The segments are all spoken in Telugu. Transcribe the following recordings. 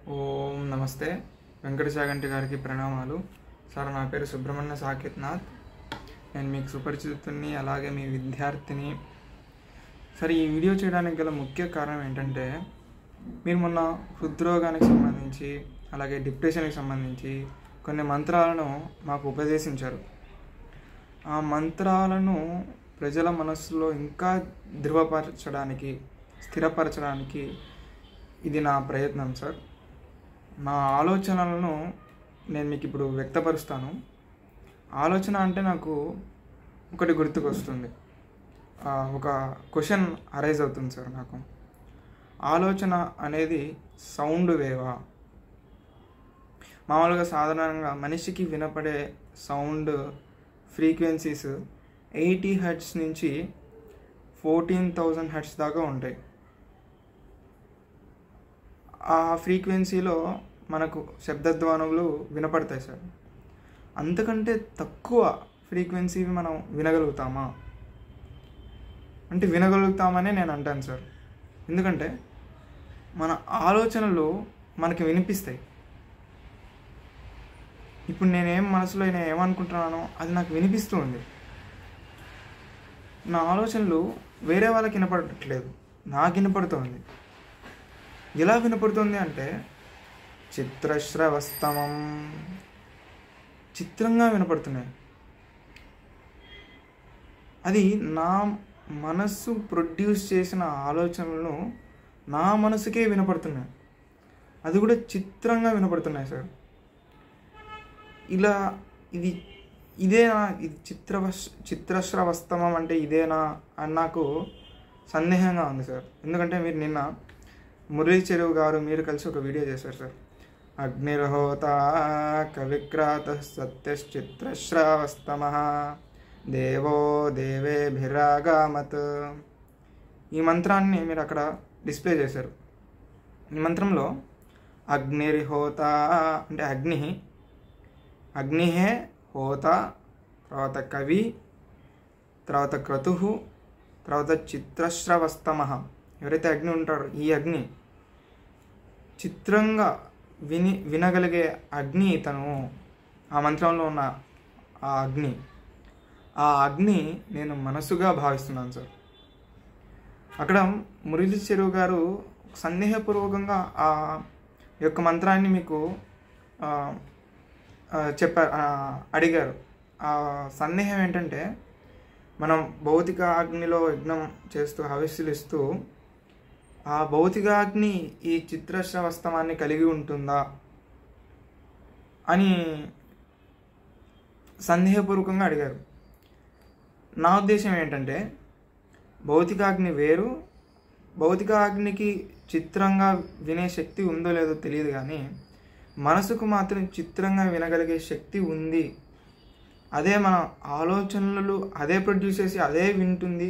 ఓం నమస్తే. వెంకటచాగంటి గారికి ప్రణామాలు. సార్, నా పేరు సుబ్రహ్మణ్య సాకేత్నాథ్. నేను మీకు సుపరిచితుని, అలాగే మీ విద్యార్థిని. సరే, ఈ వీడియో చేయడానికి గల ముఖ్య కారణం ఏంటంటే, మీరు మొన్న హృద్రోగానికి సంబంధించి, అలాగే డిప్రెషన్కి సంబంధించి కొన్ని మంత్రాలను మాకు ఉపదేశించారు. ఆ మంత్రాలను ప్రజల మనస్సులో ఇంకా ధృవపరచడానికి, స్థిరపరచడానికి ఇది నా ప్రయత్నం సార్. నా ఆలోచనలను నేను మీకు ఇప్పుడు వ్యక్తపరుస్తాను. ఆలోచన అంటే నాకు ఒకటి గుర్తుకొస్తుంది. ఒక క్వశ్చన్ అరైజ్ అవుతుంది సార్ నాకు. ఆలోచన అనేది సౌండ్ వేవా? మామూలుగా సాధారణంగా మనిషికి వినపడే సౌండ్ ఫ్రీక్వెన్సీస్ 80 హెర్ట్జ్ నుంచి 14,000 హెర్ట్జ్ దాకా ఉంటాయి. ఆ ఫ్రీక్వెన్సీలో మనకు శబ్దధ్వనులు వినపడతాయి సార్. అంతకంటే తక్కువ ఫ్రీక్వెన్సీ మనం వినగలుగుతామా అంటే వినగలుగుతామనే నేను అంటాను సార్. ఎందుకంటే మన ఆలోచనలు మనకి వినిపిస్తాయి. ఇప్పుడు నేను ఏమనుకుంటున్నానో అది నాకు వినిపిస్తూ ఉంది. నా ఆలోచనలు వేరే వాళ్ళకి వినపడట్లేదు, నాకు వినపడుతుంది. ఎలా వినపడుతుంది అంటే చిత్రశ్రవస్తమం, చిత్రంగా వినపడుతున్నాయి. అది నా మనస్సు ప్రొడ్యూస్ చేసిన ఆలోచనలను నా మనసుకే వినపడుతున్నాయి. అది కూడా చిత్రంగా వినపడుతున్నాయి సార్. ఇలా ఇదేనా ఇది చిత్రశ్రవస్తమం అంటే ఇదేనా అని నాకు సందేహంగా ఉంది సార్. ఎందుకంటే మీరు నిన్న మురళీ చెరువు గారు మీరు కలిసి ఒక వీడియో చేశారు సార్. అగ్నిర్హోత కవిక్రాత సత్యశ్చిత్రశ్రావస్తమ దేవో దేవేభిరాగామత్. ఈ మంత్రాన్ని మీరు అక్కడ డిస్ప్లే చేశారు. ఈ మంత్రంలో అగ్నిర్హోత అంటే అగ్నిహే హోత, తర్వాత కవి, తర్వాత క్రతు, తర్వాత చిత్రశ్రవస్తమ. ఎవరైతే అగ్ని ఉంటారో ఈ అగ్ని చిత్రంగా వినగలిగే అగ్ని తను. ఆ మంత్రంలో ఉన్న ఆ అగ్ని నేను మనసుగా భావిస్తున్నాను సార్. అక్కడ మురళీ చెరువు గారు సందేహపూర్వకంగా ఆ యొక్క మంత్రాన్ని మీకు అడిగారు. ఆ సందేహం ఏంటంటే, మనం భౌతిక అగ్నిలో యజ్ఞం చేస్తూ హవిస్సులు ఇస్తూ ఆ భౌతిక అగ్ని ఈ చిత్రశ్రవస్తమాన్ని కలిగి ఉంటుందా అని సందేహపూర్వకంగా అడిగారు. నా ఉద్దేశం ఏంటంటే, భౌతిక అగ్ని వేరు. భౌతిక అగ్నికి చిత్రంగా వినే శక్తి ఉందో లేదో తెలియదు, కానీ మనసుకు మాత్రం చిత్రంగా వినగలిగే శక్తి ఉంది. అదే మన ఆలోచనలు అదే ప్రొడ్యూస్ చేసి అదే వింటుంది.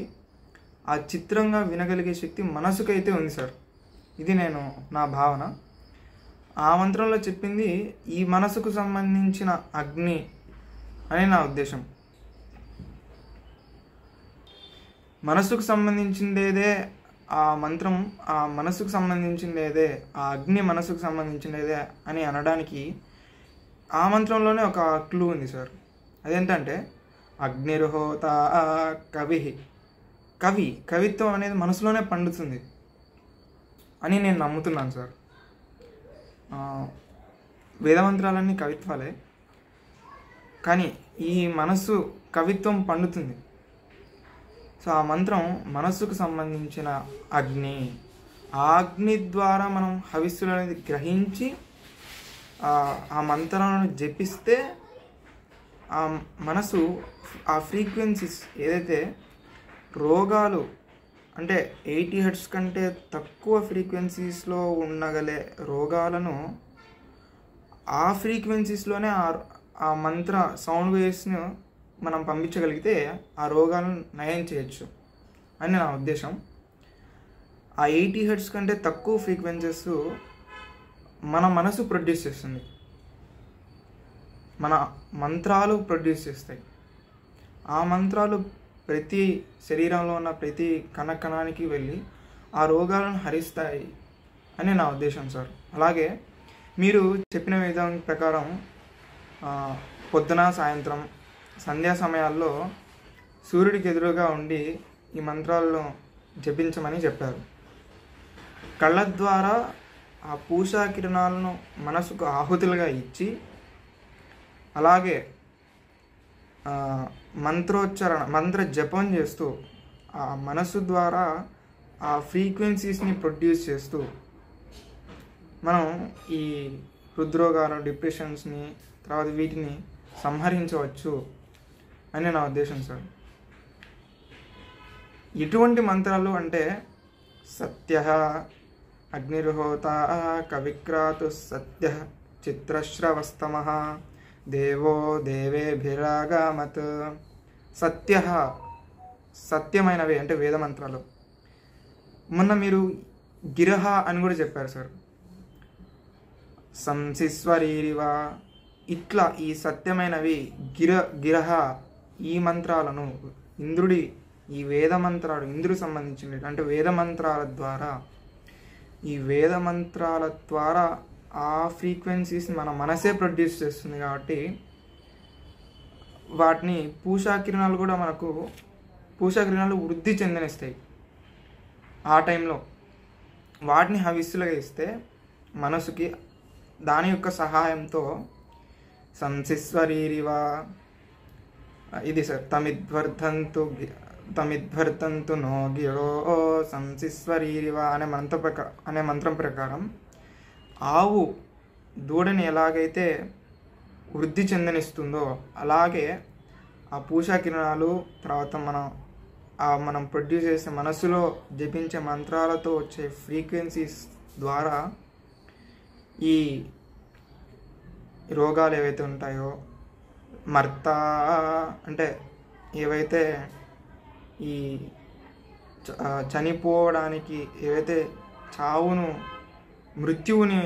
ఆ చిత్రంగా వినగలిగే శక్తి మనసుకైతే ఉంది సార్. ఇది నా భావన. ఆ మంత్రంలో చెప్పింది ఈ మనసుకు సంబంధించిన అగ్ని అని నా ఉద్దేశం. మనసుకు సంబంధించిందేదే ఆ మంత్రం, ఆ మనసుకు సంబంధించిందేదే, ఆ అగ్ని మనసుకు సంబంధించిందేదే అని అనడానికి ఆ మంత్రంలోనే ఒక క్లూ ఉంది సార్. అదేంటంటే అగ్నిర్హోత కవిత్వం అనేది మనసులోనే పండుతుంది అని నేను నమ్ముతున్నాను సార్. వేదమంత్రాలన్నీ కవిత్వాలే, కానీ ఈ మనస్సు కవిత్వం పండుతుంది. సో ఆ మంత్రం మనస్సుకు సంబంధించిన అగ్ని. ఆ అగ్ని ద్వారా మనం హవిస్సులు అనేది గ్రహించి ఆ మంత్రాలను జపిస్తే ఆ మనసు ఆ ఫ్రీక్వెన్సీస్ ఏదైతే రోగాలు అంటే 80 హెర్ట్జ్ కంటే తక్కువ ఫ్రీక్వెన్సీస్లో ఉండగలే రోగాలను ఆ ఫ్రీక్వెన్సీస్లోనే ఆ మంత్ర సౌండ్ వేవ్స్ను మనం పంపించగలిగితే ఆ రోగాలను నయం చేయొచ్చు అని నా ఉద్దేశం. ఆ 80 హెర్ట్జ్ కంటే తక్కువ ఫ్రీక్వెన్సీస్ మన మనసు ప్రొడ్యూస్ చేస్తుంది, మన మంత్రాలు ప్రొడ్యూస్ చేస్తాయి. ఆ మంత్రాలు ప్రతి శరీరంలో ఉన్న ప్రతి కణానికి వెళ్ళి ఆ రోగాలను హరిస్తాయి అని నా ఉద్దేశం సార్. అలాగే మీరు చెప్పిన విధానం ప్రకారం ఆ, పొద్దున సాయంత్రం సంధ్యా సమయాల్లో సూర్యుడికి ఎదురుగా ఉండి ఈ మంత్రాలను జపించమని చెప్పారు. కళ్ళ ద్వారా ఆ పూషా కిరణాలను మనసుకు ఆహుతులుగా ఇచ్చి, అలాగే ఆ, మంత్రోచ్చారణ మంత్ర జపం చేస్తూ ఆ మనసు ద్వారా ఆ ఫ్రీక్వెన్సీస్ని ప్రొడ్యూస్ చేస్తూ మనం ఈ హృద్రోగాలు, డిప్రెషన్స్ని, తర్వాత వీటిని సంహరించవచ్చు అని నా ఉద్దేశం సార్. ఎటువంటి మంత్రాలు అంటే సత్య అగ్నిర్హోత కవిక్రాతు సత్య చిత్రశ్రవస్తమ దేవో దేవేభిరాగామత్. సత్య సత్యమైనవి అంటే వేద మంత్రాలు. మొన్న మీరు గిరహ అని కూడా చెప్పారు సార్. సంసిస్వరీరివ, ఇట్లా ఈ సత్యమైనవి గిరహ ఈ మంత్రాలను ఇంద్రుడి ఈ వేద మంత్రాలు ఇంద్రుడికి సంబంధించినవి అంటే వేద మంత్రాల ద్వారా ఈ వేద మంత్రాల ద్వారా ఆ ఫ్రీక్వెన్సీస్ మన మనసే ప్రొడ్యూస్ చేస్తుంది కాబట్టి వాటిని పూషా కిరణాలు కూడా మనకు పూషా కిరణాలు వృద్ధి చెందనిస్తాయి. ఆ టైంలో వాటిని హవిస్సులుగా ఇస్తే మనసుకి దాని యొక్క సహాయంతో సంసిస్వరీరివా ఇది సార్ తమిద్వర్తంతు నో గిరో సంసిస్వరీరివా అనే మంత్రం ప్రకారం ఆవు దూడని ఎలాగైతే వృద్ధి చెందనిస్తుందో అలాగే ఆ పూషా కిరణాలు తర్వాత మనం ప్రొడ్యూస్ చేసే మనసులో జపించే మంత్రాలతో వచ్చే ఫ్రీక్వెన్సీస్ ద్వారా ఈ రోగాలు ఏవైతే ఉంటాయో మర్త అంటే ఏవైతే ఈ చనిపోవడానికి ఏవైతే చావును మృత్యువుని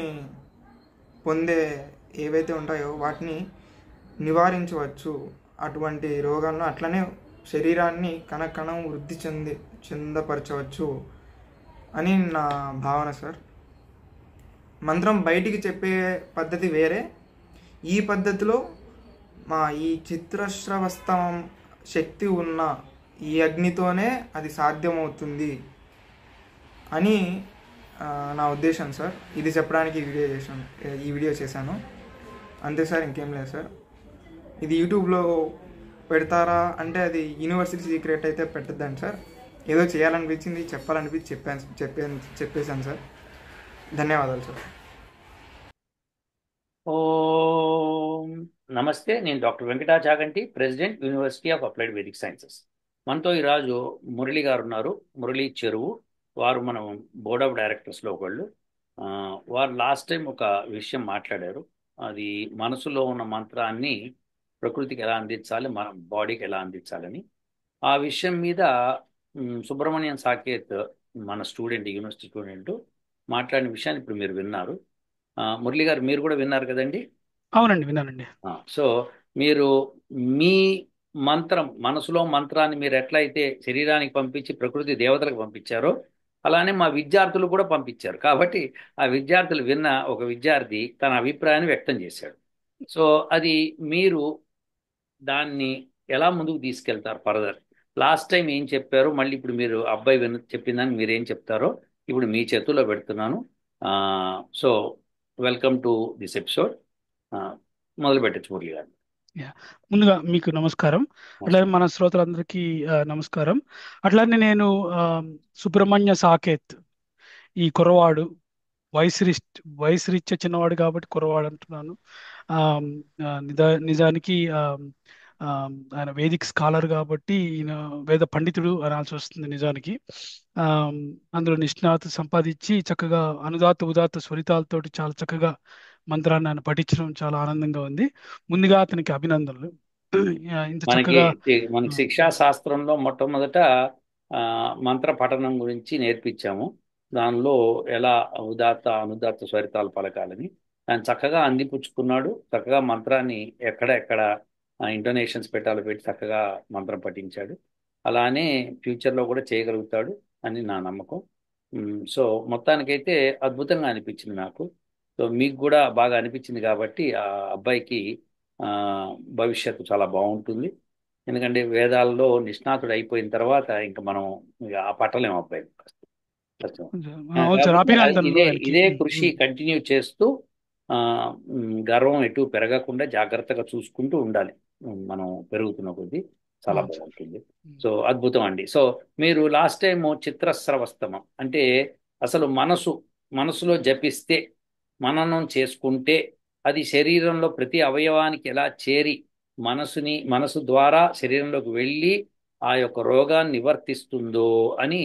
పొందే ఏవైతే ఉంటాయో వాటిని నివారించవచ్చు. అటువంటి రోగాలను అట్లనే శరీరాన్ని కణకణం వృద్ధి చెందపరచవచ్చు అని నా భావన సార్. మంత్రం బయటికి చెప్పే పద్ధతి వేరే, ఈ పద్ధతిలో ఈ చిత్రశ్రవస్తవం శక్తి ఉన్న ఈ అగ్నితోనే అది సాధ్యమవుతుంది అని నా ఉద్దేశం సార్. ఇది చెప్పడానికి ఈ వీడియో చేశాను అంతే సార్, ఇంకేం లేదు సార్. ఇది యూట్యూబ్లో పెడతారా అంటే అది యూనివర్సిటీ సీక్రెట్ అయితే పెట్టద్దండి సార్. ఏదో చేయాలనిపించింది, చెప్పేశాను సార్. ధన్యవాదాలు సార్. ఓం నమస్తే. నేను doctor Venkata Chaganti, president, university of applied Vedic sciences. మనతో ఈరోజు మురళి గారు ఉన్నారు. మురళి చెరువు వారు మనం బోర్డ్ ఆఫ్ డైరెక్టర్స్లో ఒకళ్ళు. వారు లాస్ట్ టైం ఒక విషయం మాట్లాడారు. అది మనసులో ఉన్న మంత్రాన్ని ప్రకృతికి ఎలా అందించాలి, మన బాడీకి ఎలా అందించాలని. ఆ విషయం మీద సుబ్రహ్మణ్యం సాకేత్ మన స్టూడెంట్, యూనివర్సిటీ స్టూడెంట్ మాట్లాడిన విషయాన్ని ఇప్పుడు మీరు విన్నారు. మురళి గారు మీరు కూడా విన్నారు కదండి? అవునండి, విన్నానండి. సో మీరు మీ మనసులో మంత్రాన్ని మీరు ఎట్లయితే శరీరానికి పంపించి ప్రకృతి దేవతలకు పంపించారో అలానే మా విద్యార్థులు కూడా పంపించారు. కాబట్టి ఆ విద్యార్థులు విన్న ఒక విద్యార్థి తన అభిప్రాయాన్ని వ్యక్తం చేశాడు. సో అది మీరు దాన్ని ఎలా ముందుకు తీసుకెళ్తారు ఫర్దర్? లాస్ట్ టైం ఏం చెప్పారో మళ్ళీ ఇప్పుడు మీరు అబ్బాయి చెప్పిన దాన్ని మీరేం చెప్తారో ఇప్పుడు మీ చేతుల్లో పెడుతున్నాను. So welcome to this episode. మొదలు పెట్టచ్చు మురళి గారు. ముందుగా మీకు నమస్కారం, అట్లానే మన శ్రోతలందరికీ నమస్కారం. అట్లానే నేను సుబ్రహ్మణ్య సాకేత్, ఈ కుర్రవాడు వయసు రీత్యా చిన్నవాడు కాబట్టి కుర్రవాడు అంటున్నాను. నిజానికి ఆయన వేదిక్ స్కాలర్ కాబట్టి ఈయన వేద పండితుడు అనాల్సి వస్తుంది నిజానికి. అందులో నిష్ణాత సంపాదించి చక్కగా అనుదాత్త ఉదాత్త స్వరితాలతోటి చాలా చక్కగా మంత్రాన్ని ఆయన పఠించడం చాలా ఆనందంగా ఉంది. ముందుగా అతనికి అభినందనలు. ఇంత చక్కగా మనకి శిక్షా శాస్త్రంలో మొట్టమొదట మంత్ర పఠనం గురించి నేర్పించాము. దానిలో ఎలా ఉదాత్త అనుదాత్త స్వరితాలు పలకాలని ఆయన చక్కగా అందిపుచ్చుకున్నాడు. చక్కగా మంత్రాన్ని ఎక్కడ ఇంటోనేషన్స్ పెట్టాలో పెట్టి చక్కగా మంత్రం పఠించాడు. అలానే ఫ్యూచర్లో కూడా చేయగలుగుతాడు అని నా నమ్మకం. సో మొత్తానికైతే అద్భుతంగా అనిపించింది నాకు. సో మీకు కూడా బాగా అనిపించింది కాబట్టి ఆ అబ్బాయికి ఆ, భవిష్యత్తు చాలా బాగుంటుంది. ఎందుకంటే వేదాల్లో నిష్ణాతుడు అయిపోయిన తర్వాత ఇంకా మనం ఇక ఆ పట్టలేం అబ్బాయి కష్టం. అవును సార్, కాబట్టి అభినందనలు ఇదే ఆయనకి. ఇదే కృషి కంటిన్యూ చేస్తూ ఆ, గర్వం ఎటు పెరగకుండా జాగ్రత్తగా చూసుకుంటూ ఉండాలి. మనం పెరుగుతున్న కొద్దీ చాలా అవును సార్. బాగుంటుంది. సో అద్భుతం అండి. సో మీరు లాస్ట్ టైం చిత్రస్రవస్తమం అంటే అసలు మనసులో జపిస్తే, మననం చేసుకుంటే అది శరీరంలో ప్రతి అవయవానికి ఎలా చేరి మనసు ద్వారా శరీరంలోకి వెళ్ళి ఆ యొక్క రోగాన్ని నివర్తిస్తుందో అని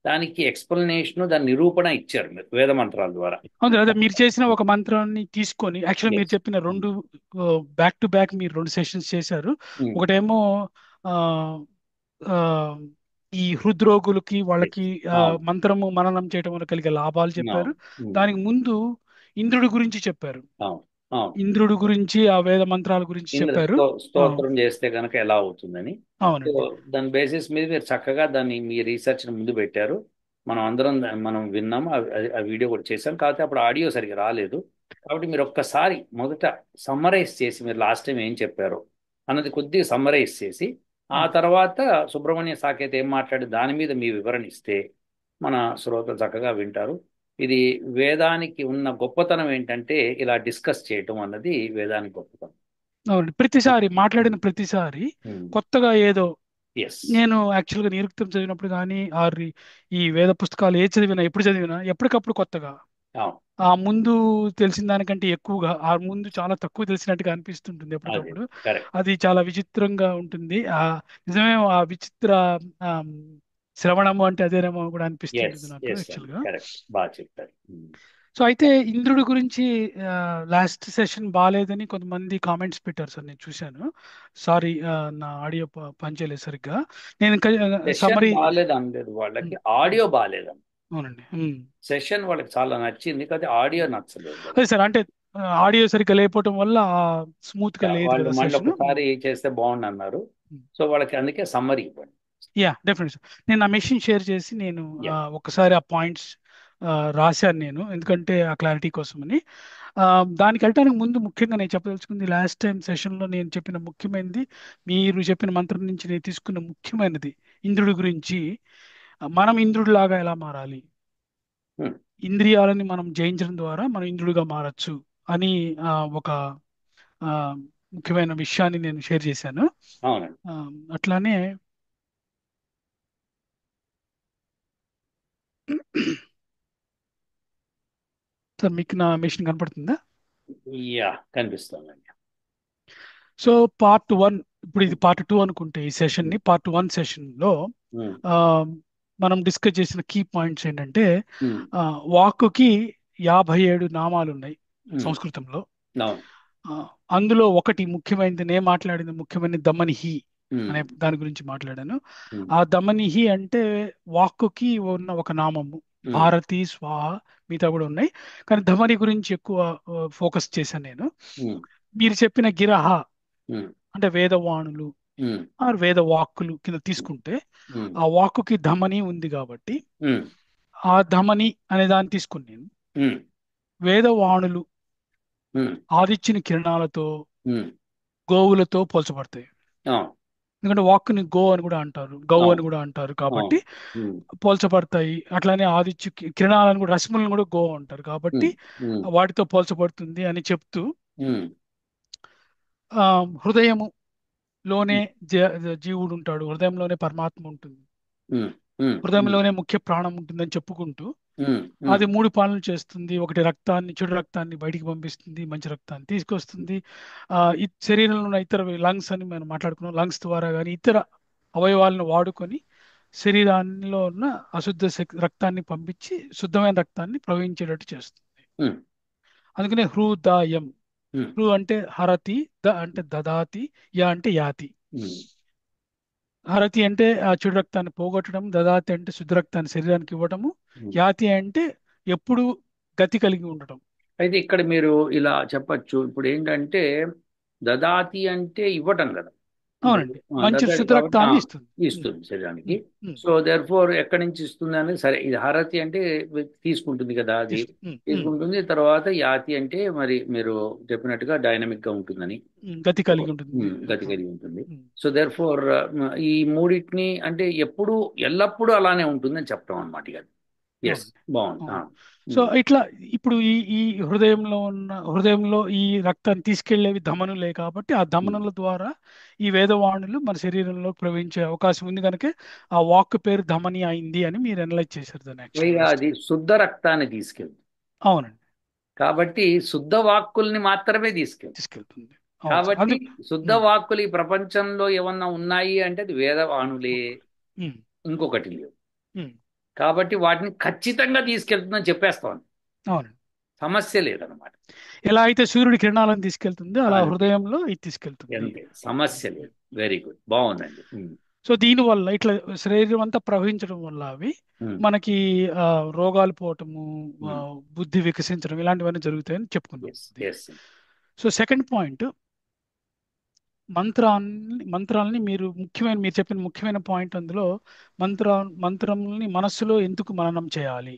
దానికి ఎక్స్ప్లెనేషన్, దాని నిరూపణ ఇచ్చారు మీరు వేద మంత్రాల ద్వారా. అవును సార్, అదే మీరు చేసిన ఒక మంత్రాన్ని తీసుకొని యాక్చువల్గా మీరు ఎస్. చెప్పిన రెండు బ్యాక్ టు బ్యాక్ మీరు 2 సెషన్స్ చేశారు. ఒకటేమో ఆ, ఆ, ఈ హృద్రోగులకి వాళ్ళకి అవును మంత్రము మననం చేయడం వల్ల కలిగే లాభాలు చెప్పారు. అవును ఉమ్, దానికి ముందు ఇంద్రుడి గురించి చెప్పారు. అవును అవును ఇంద్రుడి గురించి ఆ వేద మంత్రాల గురించి ఇంద్ర చెప్పారు. ఆ, స్తోత్రం చేస్తే కనుక ఎలా అవుతుందని. సో అవునండి. దాని బేసిస్ మీద మీరు చక్కగా దాన్ని మీ రీసెర్చ్ ముందు పెట్టారు. మనం అందరం మనం విన్నాము, ఆ వీడియో కూడా చేశాం. కాకపోతే అప్పుడు ఆడియో సరిగ్గా రాలేదు. కాబట్టి మీరు ఒక్కసారి మొదట సమ్మరైజ్ చేసి మీరు లాస్ట్ టైం ఏం చెప్పారో అన్నది కొద్దిగా సమ్మరైజ్ చేసి ఆ ఉమ్. తర్వాత సుబ్రహ్మణ్య సాకేత్ ఏం మాట్లాడి దాని మీద మీ వివరణ ఇస్తే మన శ్రోతలు చక్కగా వింటారు. ఇది వేదానికి ఉన్న గొప్పతనం ఏంటంటే ఇలా డిస్కస్ చేయటం అన్నది వేదానికి గొప్పతనం. అవునండి, ప్రతిసారి మాట్లాడిన ప్రతిసారి కొత్తగా ఏదో ఎస్. నేను యాక్చువల్గా నిరుక్తం చదివినప్పుడు కానీ ఈ వేద పుస్తకాలు ఏ చదివినా ఎప్పుడు చదివినా ఎప్పటికప్పుడు కొత్తగా అవును ఆ ముందు తెలిసిన దానికంటే ఎక్కువగా ఆ ముందు చాలా తక్కువ తెలిసినట్టుగా అనిపిస్తుంటుంది అదే ఎప్పటికప్పుడు. కరెక్ట్. అది చాలా విచిత్రంగా ఉంటుంది. నిజమే, ఆ విచిత్ర ఆ, శ్రవణము అంటే అదేనేమో కూడా ఎస్ అనిపిస్తుంటుంది నాకు ఎస్ అండి, యాక్చువల్గా. కరెక్ట్, బాగా చెప్పారు. సో అయితే ఇంద్రుడి గురించి లాస్ట్ సెషన్ బాగాలేదని కొంతమంది కామెంట్స్ పెట్టారు సార్, నేను చూశాను. సారీ, నా ఆడియో పనిచేయలేదు సరిగ్గా. నేను సెషన్ సమ్మరీ. బాగాలేదు అనలేదు, వాళ్ళకి ఆడియో బాగాలేదు. అవునండి. సెషన్ వాళ్ళకి చాలా నచ్చింది కానీ ఆడియో నచ్చలేదు అదే వాళ్ళకి. సార్, అంటే ఆడియో సరిగ్గా లేకపోవడం వల్ల స్మూత్ గా లేదు వాళ్ళు కదా మళ్ళీ సెషన్. ఒకసారి చేస్తే బాగుండు అన్నారు. సో వాళ్ళకి అందుకే సమ్మరీ ఇవ్వండి. Yeah, definite sir. నేను నా మెషిన్ షేర్ చేసి నేను యా. ఒకసారి ఆ పాయింట్స్ రాశాను నేను, ఎందుకంటే ఆ క్లారిటీ కోసమని. ఆ, దానికి వెళ్ళడానికి ముందు ముఖ్యంగా నేను చెప్పదలుచుకుంది, లాస్ట్ టైం సెషన్లో నేను చెప్పిన ముఖ్యమైనది, మీరు చెప్పిన మంత్రం నుంచి నేను తీసుకున్న ముఖ్యమైనది ఇంద్రుడి గురించి. మనం ఇంద్రుడిలాగా ఎలా మారాలి, Hmm. ఇంద్రియాలని మనం జయించడం ద్వారా మనం ఇంద్రుడిగా మారచ్చు అని ఆ, ఒక ఆ, ముఖ్యమైన విషయాన్ని నేను షేర్ చేశాను. అవునండి. ఆ, అట్లానే సార్, మీకు నా మెషిన్ కనపడుతుందా? యా, కనిపిస్తుందండి. సో పార్ట్ 1, ఇప్పుడు ఇది పార్ట్ 2 అనుకుంటే ఈ సెషన్ Hmm. ని పార్ట్ 1 సెషన్లో Hmm. మనం డిస్కస్ చేసిన కీ పాయింట్స్ ఏంటంటే, Hmm. వాక్కుకి 57 నామాలు ఉన్నాయి Hmm. సంస్కృతంలో. అవును. ఆ, అందులో ఒకటి ముఖ్యమైనది, నేను మాట్లాడింది ముఖ్యమైనది దమనిహి Hmm. అనే దాని గురించి మాట్లాడాను. Hmm. ఆ దమనిహి అంటే వాక్కుకి ఉన్న ఒక నామము. Hmm. భారతి, స్వాహ, మిగతా కూడా ఉన్నాయి, కానీ ధమని గురించి ఎక్కువ ఫోకస్ చేశాను నేను. Hmm. మీరు చెప్పిన గిరహ Hmm. అంటే వేదవాణులు Hmm. ఆర్ వేద వాక్కులు కింద తీసుకుంటే, Hmm. ఆ వాక్కుకి ధమని ఉంది కాబట్టి Hmm. ఆ ధమని అనే దాన్ని తీసుకుని నేను Hmm. వేదవాణులు Hmm. ఆదిత్యుని కిరణాలతో, Hmm. గోవులతో పోల్చబడతాయి. అవును ఎందుకంటే వాక్కుని గో అని కూడా అంటారు, గౌ అని అవును కూడా అంటారు అవును. కాబట్టి Hmm. పోల్చబడతాయి. అట్లానే కిరణాలను కూడా, రశ్ములను కూడా గో అంటారు కాబట్టి Hmm. Hmm. వాటితో పోల్చబడుతుంది అని చెప్తూ, Hmm. ఆ, హృదయములోనే జీవుడు ఉంటాడు, హృదయంలోనే పరమాత్మ ఉంటుంది, Hmm. Hmm. Hmm. హృదయంలోనే ముఖ్య ప్రాణం ఉంటుందని చెప్పుకుంటూ Hmm. Hmm. అది 3 పనులు చేస్తుంది. ఒకటి రక్తాన్ని, చెడు రక్తాన్ని బయటికి పంపిస్తుంది, మంచి రక్తాన్ని తీసుకొస్తుంది. ఈ శరీరంలో ఉన్న ఇతర లంగ్స్ అని మనం మాట్లాడుకున్నాం, లంగ్స్ ద్వారా కానీ ఇతర అవయవాలను వాడుకొని శరీరాల్లో ఉన్న అశుద్ధ రక్తాన్ని పంపించి శుద్ధమైన రక్తాన్ని ప్రవహించేటట్టు చేస్తుంది. Hmm. అందుకనే హృదయం. Hmm. హృ అంటే హరతి, ద అంటే దదాతి, యా అంటే యాతి. Hmm. హరతి అంటే ఆ చెడు రక్తాన్ని పోగొట్టడం, దదాతి అంటే శుద్ధ రక్తాన్ని శరీరానికి ఇవ్వటము, Hmm. యాతి అంటే ఎప్పుడు గతి కలిగి ఉండటం. అయితే ఇక్కడ మీరు ఇలా చెప్పచ్చు. ఇప్పుడు ఏంటంటే దదాతి అంటే ఇవ్వటం కదా. అవునండి, మంచి శుద్ధ కాబట్టి రక్తాన్ని ఇస్తుంది. ఇస్తుంది శరీరానికి. ఉమ్, ఉమ్, సో దేర్ ఫోర్ ఎక్కడి నుంచి ఇస్తుంది అనేది సరే, ఇది హారతి అంటే తీసుకుంటుంది కదా, అది తీసుకుంటుంది. తర్వాత యాతి అంటే మరి మీరు చెప్పినట్టుగా డైనమిక్ గా ఉంటుందని, గతి కలిగి ఉంటుంది. గతి కలిగి ఉంటుంది. ఉమ్, సో దేర్ ఫోర్ ఈ మూడింటిని అంటే ఎప్పుడు ఎల్లప్పుడూ అలానే ఉంటుందని చెప్పడం అనమాట. ఇక ఎస్, అవునండి, బాగుంది. అవును. సో ఇట్లా ఇప్పుడు ఈ ఈ హృదయంలో ఈ రక్తాన్ని తీసుకెళ్లేవి ధమనులే, కాబట్టి ఆ ధమనుల ద్వారా ఈ వేదవాణులు మన శరీరంలో ప్రవహించే అవకాశం ఉంది కనుక ఆ వాక్ పేరు ధమని అయింది అని మీరు అనలైజ్ చేశారు దాన్ని యాక్చువల్లీ పైగా మాస్టర్. అది శుద్ధ రక్తాన్ని తీసుకెళ్తుంది అవునండి, కాబట్టి శుద్ధ వాక్కుల్ని మాత్రమే తీసుకెళ్తుంది. తీసుకెళ్తుంది. అవును సార్. కాబట్టి శుద్ధ వాక్కులు ఈ ప్రపంచంలో ఏమన్నా ఉన్నాయి అంటే అది వేదవాణులే, ఉమ్, ఇంకొకటి లేవు. ఉమ్, కాబట్టి వాటిని ఖచ్చితంగా తీసుకెళ్తుందని చెప్పేస్తాను, అవునండి. సమస్య లేదనమాట. ఎలా అయితే సూర్యుడి కిరణాలను తీసుకెళ్తుందో అలా అంతే, హృదయంలో ఇది తీసుకెళ్తుంది. అంతే, సమస్య లేదు. వెరీ గుడ్, బాగుందండి. సో దీనివల్ల ఇట్లా శరీరం అంతా ప్రవహించడం వల్ల అవి మనకి రోగాలు పోవటము, బుద్ధి వికసించడం ఇలాంటివన్నీ జరుగుతాయని చెప్పుకున్నాం. Yes, yes. So second point, మంత్రాలని మీరు చెప్పిన ముఖ్యమైన పాయింట్ అందులో మంత్రాలని మనస్సులో ఎందుకు మననం చేయాలి.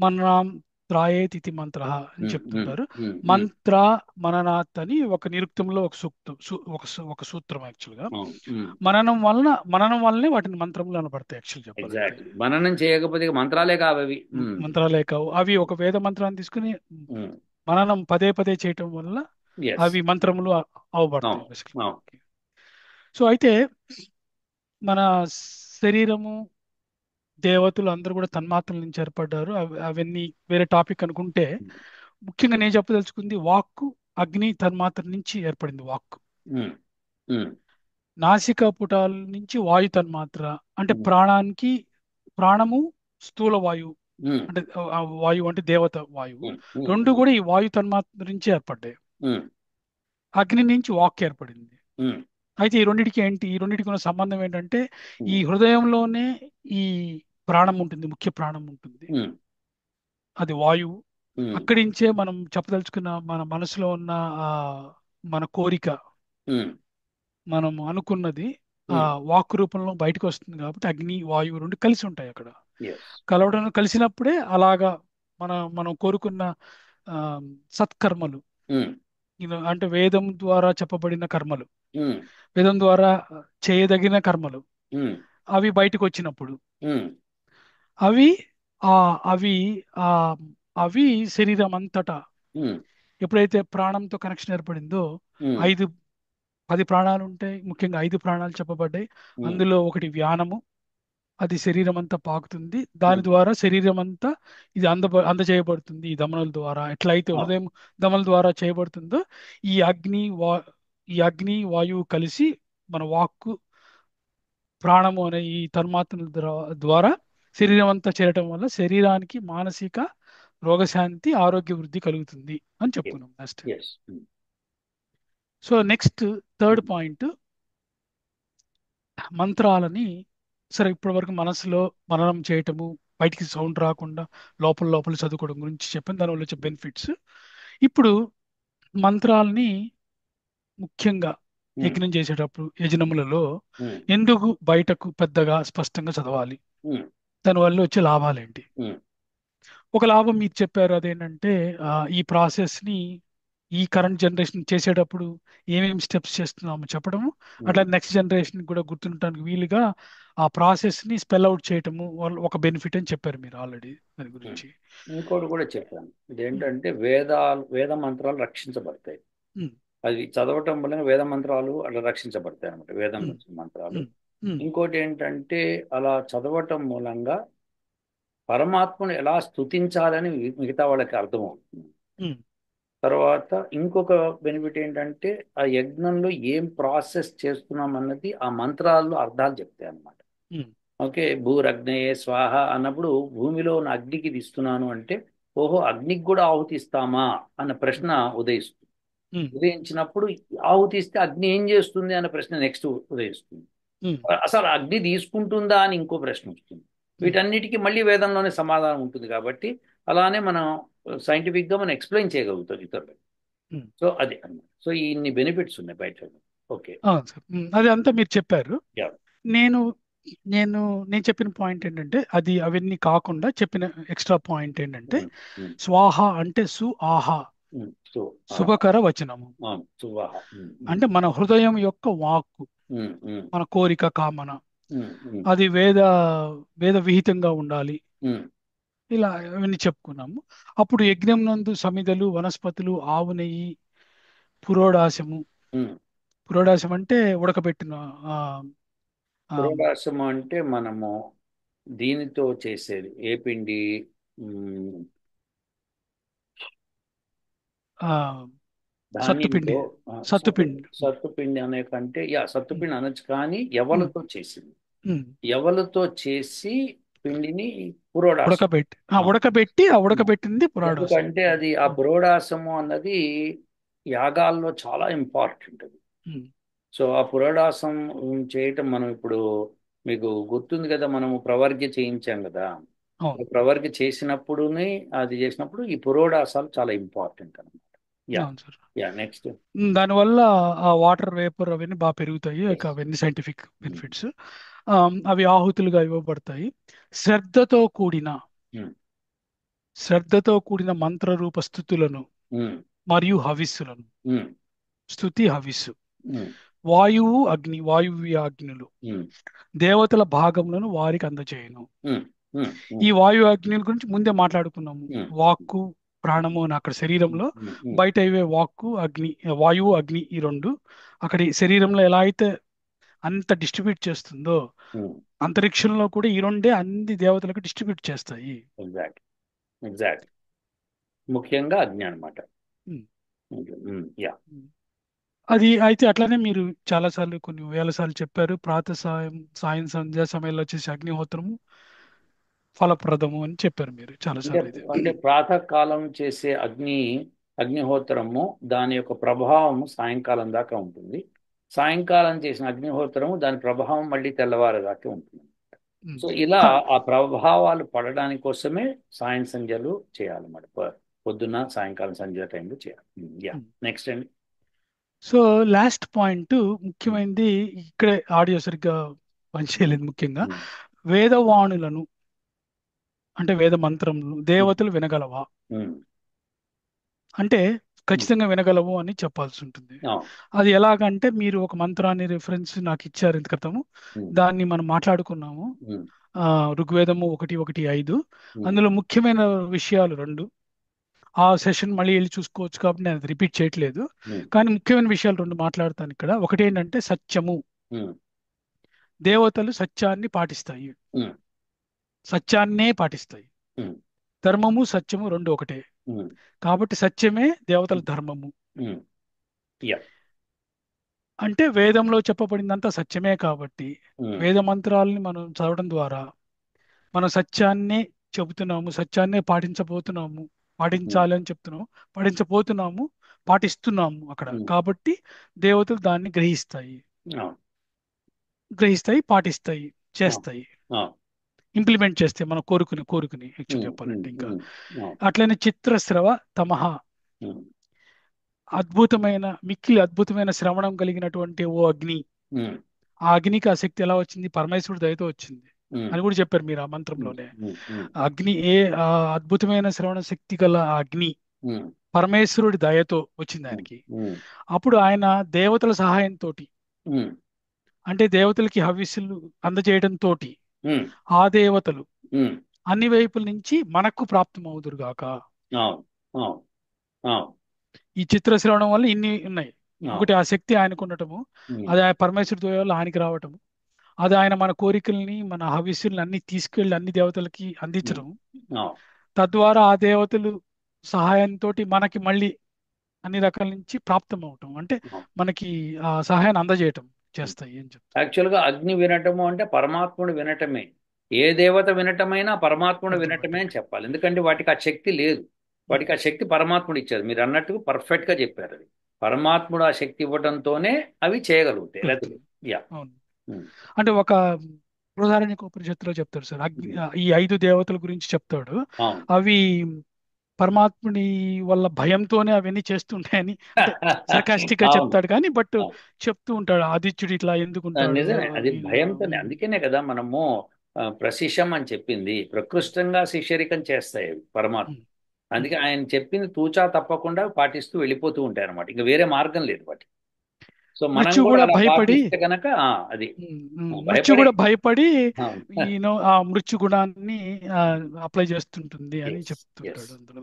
మననం త్రాయేతి ఇతి మంత్ర అని చెప్తుంటారు. మంత్ర మననాత్ అని ఒక నిరుక్తంలో ఒక సూక్తం, ఒక సూత్రం యాక్చువల్గా. మననం వల్లనే వాటిని మంత్రములు అనబడతాయి యాక్చువల్ చెప్పాలంటే. ఎగ్జాక్ట్లీ, మననం చేయకపోతే మంత్రాలే కావవి. మంత్రాలే కావు అవి. ఒక వేద మంత్రాన్ని తీసుకుని మననం పదే పదే చేయటం వల్ల అవి మంత్రములు అవబడతాయి. సో అయితే మన శరీరము, దేవతలు అందరూ కూడా తన్మాత్రల నుంచి ఏర్పడ్డారు. అవన్నీ వేరే టాపిక్ అనుకుంటే, ముఖ్యంగా నేను చెప్పదలుచుకుంది వాక్కు అగ్ని తన్మాత్ర నుంచి ఏర్పడింది. వాక్కు నాసికా పుటాల నుంచి వాయు తన్మాత్ర, అంటే ప్రాణము స్థూల వాయువు, అంటే వాయువు అంటే దేవత వాయువు, రెండు కూడా ఈ వాయు తన్మాత్ర నుంచి ఏర్పడ్డాయి. అగ్ని నుంచి వాక్ ఏర్పడింది. అయితే ఈ రెండింటికి ఉన్న సంబంధం ఏంటంటే, ఈ హృదయంలోనే ఈ ప్రాణం ఉంటుంది, ముఖ్య ప్రాణం ఉంటుంది, అది వాయువు. అక్కడి నుంచే మనం చెప్పదలుచుకున్న మన మనసులో ఉన్న మన కోరిక, మనం అనుకున్నది వాక్ రూపంలో బయటకు వస్తుంది. కాబట్టి అగ్ని వాయువు రెండు కలిసి ఉంటాయి అక్కడ. కలిసినప్పుడే అలాగా మనం కోరుకున్న సత్కర్మలు, అంటే వేదం ద్వారా చెప్పబడిన కర్మలు, వేదం ద్వారా చేయదగిన కర్మలు, అవి బయటకు వచ్చినప్పుడు అవి అవి అవి శరీరం అంతటా ఎప్పుడైతే ప్రాణంతో కనెక్షన్ ఏర్పడిందో, 10 ప్రాణాలు ఉంటాయి. ముఖ్యంగా 5 ప్రాణాలు చెప్పబడ్డాయి. అందులో ఒకటి వ్యానము, అది శరీరం అంతా పాకుతుంది. దాని ద్వారా శరీరం అంతా ఇది అందజేయబడుతుంది ఈ దమనుల ద్వారా. ఎట్లయితే హృదయం దమనుల ద్వారా చేయబడుతుందో, ఈ అగ్ని వాయువు కలిసి మన వాక్కు ప్రాణము అనే ఈ తన్మాత్రల ద్వారా శరీరం అంతా చేరటం వల్ల శరీరానికి మానసిక రోగశాంతి, ఆరోగ్య వృద్ధి కలుగుతుంది అని చెప్పుకున్నాం next. So next third point, మంత్రాలని సరే ఇప్పటి వరకు మనసులో మననం చేయటము, బయటికి సౌండ్ రాకుండా లోపల చదువుకోవడం గురించి చెప్పాను, దానివల్ల వచ్చే బెనిఫిట్స్. ఇప్పుడు మంత్రాలని ముఖ్యంగా యజ్ఞం చేసేటప్పుడు యజనములలో ఎందుకు బయటకు పెద్దగా స్పష్టంగా చదవాలి, దానివల్ల వచ్చే లాభాలేంటి? ఒక లాభం మీరు చెప్పారు, అదేంటంటే ఈ ప్రాసెస్ని ఈ కరెంట్ జనరేషన్ చేసేటప్పుడు ఏమేమి స్టెప్స్ చేస్తున్నామో చెప్పడము, అట్లా నెక్స్ట్ జనరేషన్ కూడా గుర్తుండటానికి వీలుగా ఆ ప్రాసెస్ని స్పెల్ అవుట్ చేయటము ఒక బెనిఫిట్ అని చెప్పారు మీరు ఆల్రెడీ. దాని గురించి ఇంకోటి కూడా చెప్పాను, ఇదేంటంటే వేద మంత్రాలు రక్షించబడతాయి. అది చదవటం వలన వేద మంత్రాలు అలా రక్షించబడతాయి అనమాట, వేదం మంత్రాలు. ఇంకోటి ఏంటంటే అలా చదవటం మూలంగా పరమాత్మను ఎలా స్తుతించాలని మిగతా వాళ్ళకి అర్థమవుతుంది. తర్వాత ఇంకొక బెనిఫిట్ ఏంటంటే ఆ యజ్ఞంలో ఏం ప్రాసెస్ చేస్తున్నాం అన్నది ఆ మంత్రాల్లో అర్థాలు చెప్తాయి అన్నమాట. ఓకే, భూరగ్నయే స్వాహ అన్నప్పుడు భూమిలో ఉన్న అగ్నికి ఇస్తున్నాను అంటే, ఓహో అగ్నికి కూడా ఆహుతిస్తామా అన్న ప్రశ్న ఉదయిస్తుంది. ఉదయించినప్పుడు ఆహుతిస్తే అగ్ని ఏం చేస్తుంది అన్న ప్రశ్న నెక్స్ట్ ఉదయిస్తుంది. అసలు అగ్ని తీసుకుంటుందా అని ఇంకో ప్రశ్న వస్తుంది. వీటన్నిటికీ మళ్ళీ వేదంలోనే సమాధానం ఉంటుంది. కాబట్టి అలానే మనం సైంటిఫిక్గా మనం ఎక్స్ప్లెయిన్ చేయగలుగుతాం ఇతరులకు. సో అది అన్నమాట. సో ఇన్ని బెనిఫిట్స్ ఉన్నాయి బయట. ఓకే. అవును సార్. అది అంతా మీరు చెప్పారు. యా. నేను నేను నేను చెప్పిన పాయింట్ ఏంటంటే అది అవన్నీ కాకుండా చెప్పిన ఎక్స్ట్రా పాయింట్ ఏంటంటే ఉమ్, ఉమ్, స్వాహ అంటే ఆహ సో శుభకర వచనము. సువాహ. అంటే మన హృదయం యొక్క వాక్కు, ఉమ్, ఉమ్, మన కోరిక కామన ఉమ్, ఉమ్, అది వేద విహితంగా ఉండాలి. ఉమ్, ఇలా అవన్నీ చెప్పుకున్నాము. అప్పుడు యజ్ఞం నందు సమిధలు వనస్పతులు ఆవు నెయ్యి పురోడాశము. ఉమ్. పురోడాశం అంటే ఉడకబెట్టిన ఆ, ఆ, పురోడాశం అంటే మనము దీనితో చేసేది ఏ పిండి? ఉమ్, ఆ, ధాన్యంతో. సత్తుపిండి. సత్తుపిండి. సత్తుపిండి అనే కంటే సత్తుపిండి అనొచ్చు, కానీ ఎవలతో చేసింది. ఉమ్. ఎవలతో చేసి పిండిని పురోడాశం. ఆ, ఉడకబెట్టి ఆ ఆ. ఉడకబెట్టింది పురాడాసం. ఎందుకంటే అది ఆ పురోడాశము అన్నది యాగాల్లో చాలా ఇంపార్టెంట్ అది. ఉమ్. సో ఆ పురోడాసం చేయటం మనం ఇప్పుడు మీకు గుర్తుంది కదా, మనము ప్రవర్గ్య చేయించాం కదా. అవును. ప్రవర్గ్య చేసినప్పుడుని అది చేసినప్పుడు ఈ పురోడాసాలు చాలా ఇంపార్టెంట్ అనమాట. యా. అవును సార్. Yeah, next. దానివల్ల ఆ వాటర్ వేపర్ అవన్నీ బాగా పెరుగుతాయి. ఇక అవన్నీ సైంటిఫిక్ బెనిఫిట్స్. అవి ఆహుతులుగా ఇవ్వబడతాయి. శ్రద్ధతో కూడిన శ్రద్ధతో కూడిన మంత్రరూప స్థుతులను మరియు హవిస్సులను. స్థుతి హవిస్సు. వాయువు అగ్ని వాయువ్యాగ్నులు దేవతల భాగములను వారికి అందజేయను. ఈ వాయు అగ్నుల గురించి ముందే మాట్లాడుకున్నాము. వాక్కు ప్రాణము అని అక్కడ శరీరంలో, బయట ఇవే వాక్కు అగ్ని, వాయువు అగ్ని, ఈ రెండు అక్కడ ఈ శరీరంలో ఎలా అయితే అంత డిస్ట్రిబ్యూట్ చేస్తుందో అంతరిక్షంలో కూడా ఈ రెండే అన్ని దేవతలకు డిస్ట్రిబ్యూట్ చేస్తాయి. ఎగ్జాక్ట్. ఎగ్జాక్ట్. ముఖ్యంగా అగ్ని అనమాట. ఉమ్. యా. అది అయితే అట్లానే మీరు చాలాసార్లు కొన్ని వేల సార్లు చెప్పారు. సాయం సంధ్యా సమయంలో వచ్చేసి అగ్నిహోత్రము ఫలప్రదము అని చెప్పారు మీరు అంటే చాలాసార్లు. ఇది అంటే ప్రాతకాలం చేసే అగ్నిహోత్రము దాని యొక్క ప్రభావము సాయంకాలం దాకా ఉంటుంది. సాయంకాలం చేసిన అగ్నిహోత్రము దాని ప్రభావం మళ్ళీ తెల్లవారు దాకా ఉంటుంది. ఉమ్. సో ఇలా కా- ఆ ప్రభావాలు పడడానికి కోసమే సాయం సంధ్యలు చేయాలన్నమాట. పొద్దున్న సాయంకాలం సంధ్య టైంలో చేయాలి. యా, ఉమ్. నెక్స్ట్ అండి. సో లాస్ట్ పాయింట్ ముఖ్యమైనది, ఇక్కడే ఆడియో సరిగ్గా పనిచేయలేదు. ముఖ్యంగా వేదవాణులను అంటే వేద మంత్రములు దేవతలు వినగలవా అంటే ఖచ్చితంగా వినగలవు అని చెప్పాల్సి ఉంటుంది. అది ఎలాగంటే మీరు ఒక మంత్రాన్ని రిఫరెన్స్ నాకు ఇచ్చారు ఇంత క్రితము, దాన్ని మనం మాట్లాడుకున్నాము. ఋగ్వేదము 1:1-5 అందులో ముఖ్యమైన విషయాలు రెండు. ఆ సెషన్ మళ్ళీ వెళ్ళి చూసుకోవచ్చు కాబట్టి నేను రిపీట్ చేయట్లేదు. కానీ ముఖ్యమైన విషయాలు రెండు మాట్లాడతాను ఇక్కడ. ఒకటి ఏంటంటే సత్యము. దేవతలు సత్యాన్ని పాటిస్తాయి, సత్యాన్నే పాటిస్తాయి. ధర్మము సత్యము రెండు ఒకటే కాబట్టి సత్యమే దేవతల ధర్మము. అంటే వేదంలో చెప్పబడిందంతా సత్యమే కాబట్టి వేద మంత్రాలని మనం చదవడం ద్వారా మనం సత్యాన్నే చెబుతున్నాము, సత్యాన్నే పాటించాలి అని చెప్తున్నాము, పాటించబోతున్నాము, పాటిస్తున్నాము అక్కడ. కాబట్టి దేవతలు దాన్ని గ్రహిస్తాయి, పాటిస్తాయి, చేస్తాయి, ఇంప్లిమెంట్ చేస్తాయి మన కోరుకుని యాక్చువల్ చెప్పాలంటే. ఇంకా అట్లనే చిత్రస్రవ తమహ మిక్కిలి అద్భుతమైన శ్రవణం కలిగినటువంటి ఓ అగ్ని. ఆ అగ్నికి ఆ శక్తి ఎలా వచ్చింది? పరమేశ్వరుడు దయతో వచ్చింది అని కూడా చెప్పారు మీరు ఆ మంత్రంలోనే. అగ్ని ఆ అద్భుతమైన శ్రవణ శక్తి గల ఆ అగ్ని పరమేశ్వరుడి దయతో వచ్చింది ఆయనకి. అప్పుడు ఆయన దేవతల సహాయంతో, అంటే దేవతలకి హవిస్సులు అందజేయడంతో ఆ దేవతలు అన్ని వైపుల నుంచి మనకు ప్రాప్తం అవుదురుగాక. ఈ చిత్ర శ్రవణం వల్ల ఇన్ని ఉన్నాయి. ఒకటి ఆ శక్తి ఆయనకు ఉండటము, అది ఆ పరమేశ్వరుడి వల్ల ఆయనకి రావటము, అది ఆయన మన కోరికల్ని మన హవిస్సుల్ని అన్ని తీసుకెళ్లి అన్ని దేవతలకి అందించడం, తద్వారా ఆ దేవతలు సహాయంతో మనకి మళ్ళీ అన్ని రకాల నుంచి ప్రాప్తం అవటం, అంటే మనకి ఆ సహాయాన్ని అందజేయటం చేస్తాయి అని చెప్తారు. యాక్చువల్గా అగ్ని వినటము అంటే పరమాత్ముడు వినటమే. ఏ దేవత వినటమైనా పరమాత్ముడు వినటమే అని చెప్పాలి. ఎందుకంటే వాటికి ఆ శక్తి లేదు. వాటికి ఆ శక్తి పరమాత్ముడు ఇచ్చారు. మీరు అన్నట్టు పర్ఫెక్ట్ గా చెప్పారు. అది పరమాత్ముడు ఆ శక్తి ఇవ్వడంతోనే అవి చేయగలుగుతాయి. అవును. అంటే ఒక బృహదారణ్యక ఉపనిషత్తులో చెప్తాడు సార్, ఈ 5 దేవతల గురించి చెప్తాడు. అవి పరమాత్ముడి వల్ల భయంతోనే అవన్నీ చేస్తుంటాయని అంటే సర్కాస్టిక్ గా అవును చెప్తాడు కానీ బట్ అవును. చెప్తూ ఉంటాడు ఆదిత్యుడు ఇట్లా ఎందుకుంటాడు నిజమే, అది వీళ్ళు భయంతోనే. అందుకనే కదా మనము ప్రశిషం అని చెప్పింది. ప్రకృష్టంగా శిష్యరికం చేస్తాయి అవి పరమాత్మ. అందుకే ఆయన చెప్పింది తూచా తప్పకుండా పాటిస్తూ వెళ్ళిపోతూ ఉంటాయి అనమాట. ఇంకా వేరే మార్గం లేదు వాటి. సో మనం మృత్యు కూడా కూడా అలా భయపడి పాటిస్తే గనక అది మృత్యు భయపడి కూడా భయపడి అవును. ఈయన ఆ మృత్యు గుణాన్ని అప్లై చేస్తుంటుంది అని ఎస్ ఎస్ చెప్తుంటాడు అందులో.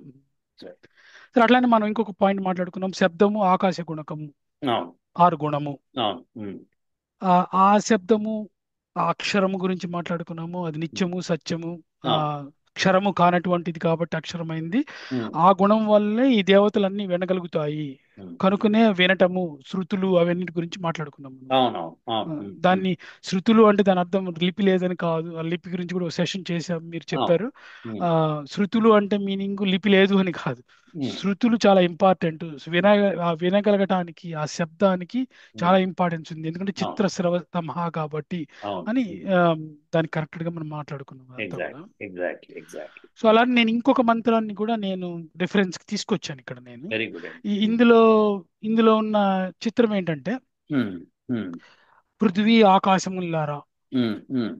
సరే అట్లానే మనం ఇంకొక పాయింట్ మాట్లాడుకున్నాం, శబ్దము ఆకాశ గుణకము అవును 6 గుణము. అవును. ఆ ఆ శబ్దము ఆ అక్షరము గురించి మాట్లాడుకున్నాము, అది నిత్యము సత్యము ఆ అవును. క్షరము కానటువంటిది కాబట్టి అక్షరమైంది. ఉమ్, ఆ గుణం వల్లే ఈ దేవతలన్నీ వినగలుగుతాయి ఉమ్. కనుకనే వినటము శృతులు అవన్నిటి గురించి మాట్లాడుకున్నాము. అవునవును అవును. దాన్ని శృతులు అంటే దాని అర్థం లిపి లేదని కాదు, ఆ లిపి గురించి కూడా ఒక సెషన్ చేశాం, మీరు అవును. చెప్పారు. ఉమ్, ఆ శృతులు అంటే మీనింగ్ లిపి లేదు అని కాదు, ఉమ్, శృతులు చాలా ఇంపార్టెంట్. వినగలగటానికి ఆ శబ్దానికి ఉమ్. చాలా ఇంపార్టెన్స్ ఉంది, ఎందుకంటే అవును చిత్రస్రవతమహ కాబట్టి అవును. అని దాన్ని కరెక్ట్ గా మనం మాట్లాడుకున్నాం అంతా కూడా. Exactly exactly exactly. సో అలానే నేను ఇంకొక మంత్రాన్ని కూడా నేను రిఫరెన్స్ కి తీసుకొచ్చాను ఇక్కడ నేను. వెరీ గుడ్ అండి. ఇందులో ఇందులో ఉన్న చిత్రం ఏంటంటే ఉమ్, ఉమ్, పృథ్వీ ఆకాశములారా ఉమ్, ఉమ్.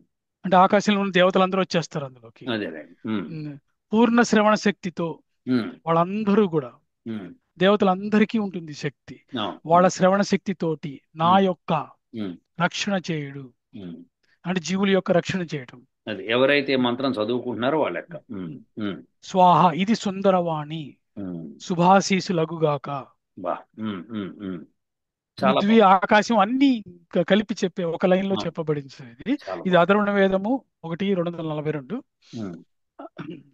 అంటే ఆకాశంలో ఉన్న దేవతలందరూ వచ్చేస్తారు అందులోకి. అదేనండి. ఉమ్, పూర్ణ శ్రవణ శక్తితో ఉమ్, వాళ్ళందరూ కూడా ఉమ్. దేవతలందరికీ ఉంటుంది శక్తి. అవును. వాళ్ళ శ్రవణ శక్తితోటి నా ఉమ్, యొక్క ఉమ్, రక్షణ చేయుడు, ఉమ్. అంటే జీవుల యొక్క రక్షణ చేయటం. అది ఎవరైతే మంత్రం చదువుకుంటున్నారో వాళ్ళ యొక్క ఉమ్, స్వాహ ఇది సుందరవాణి ఉమ్. శుభాశీసులగుగాక. బా. ఉమ్, ఉమ్, ఉమ్. చాలా పృథ్వీ బాగుంది. ఆకాశం అన్ని కలిపి చెప్పే ఒక లైన్ లో అవును, చెప్పబడింది సార్ ఇది. చాలా ఇది బాగుంది. అధర్వణ వేదము 1:242. ఉమ్.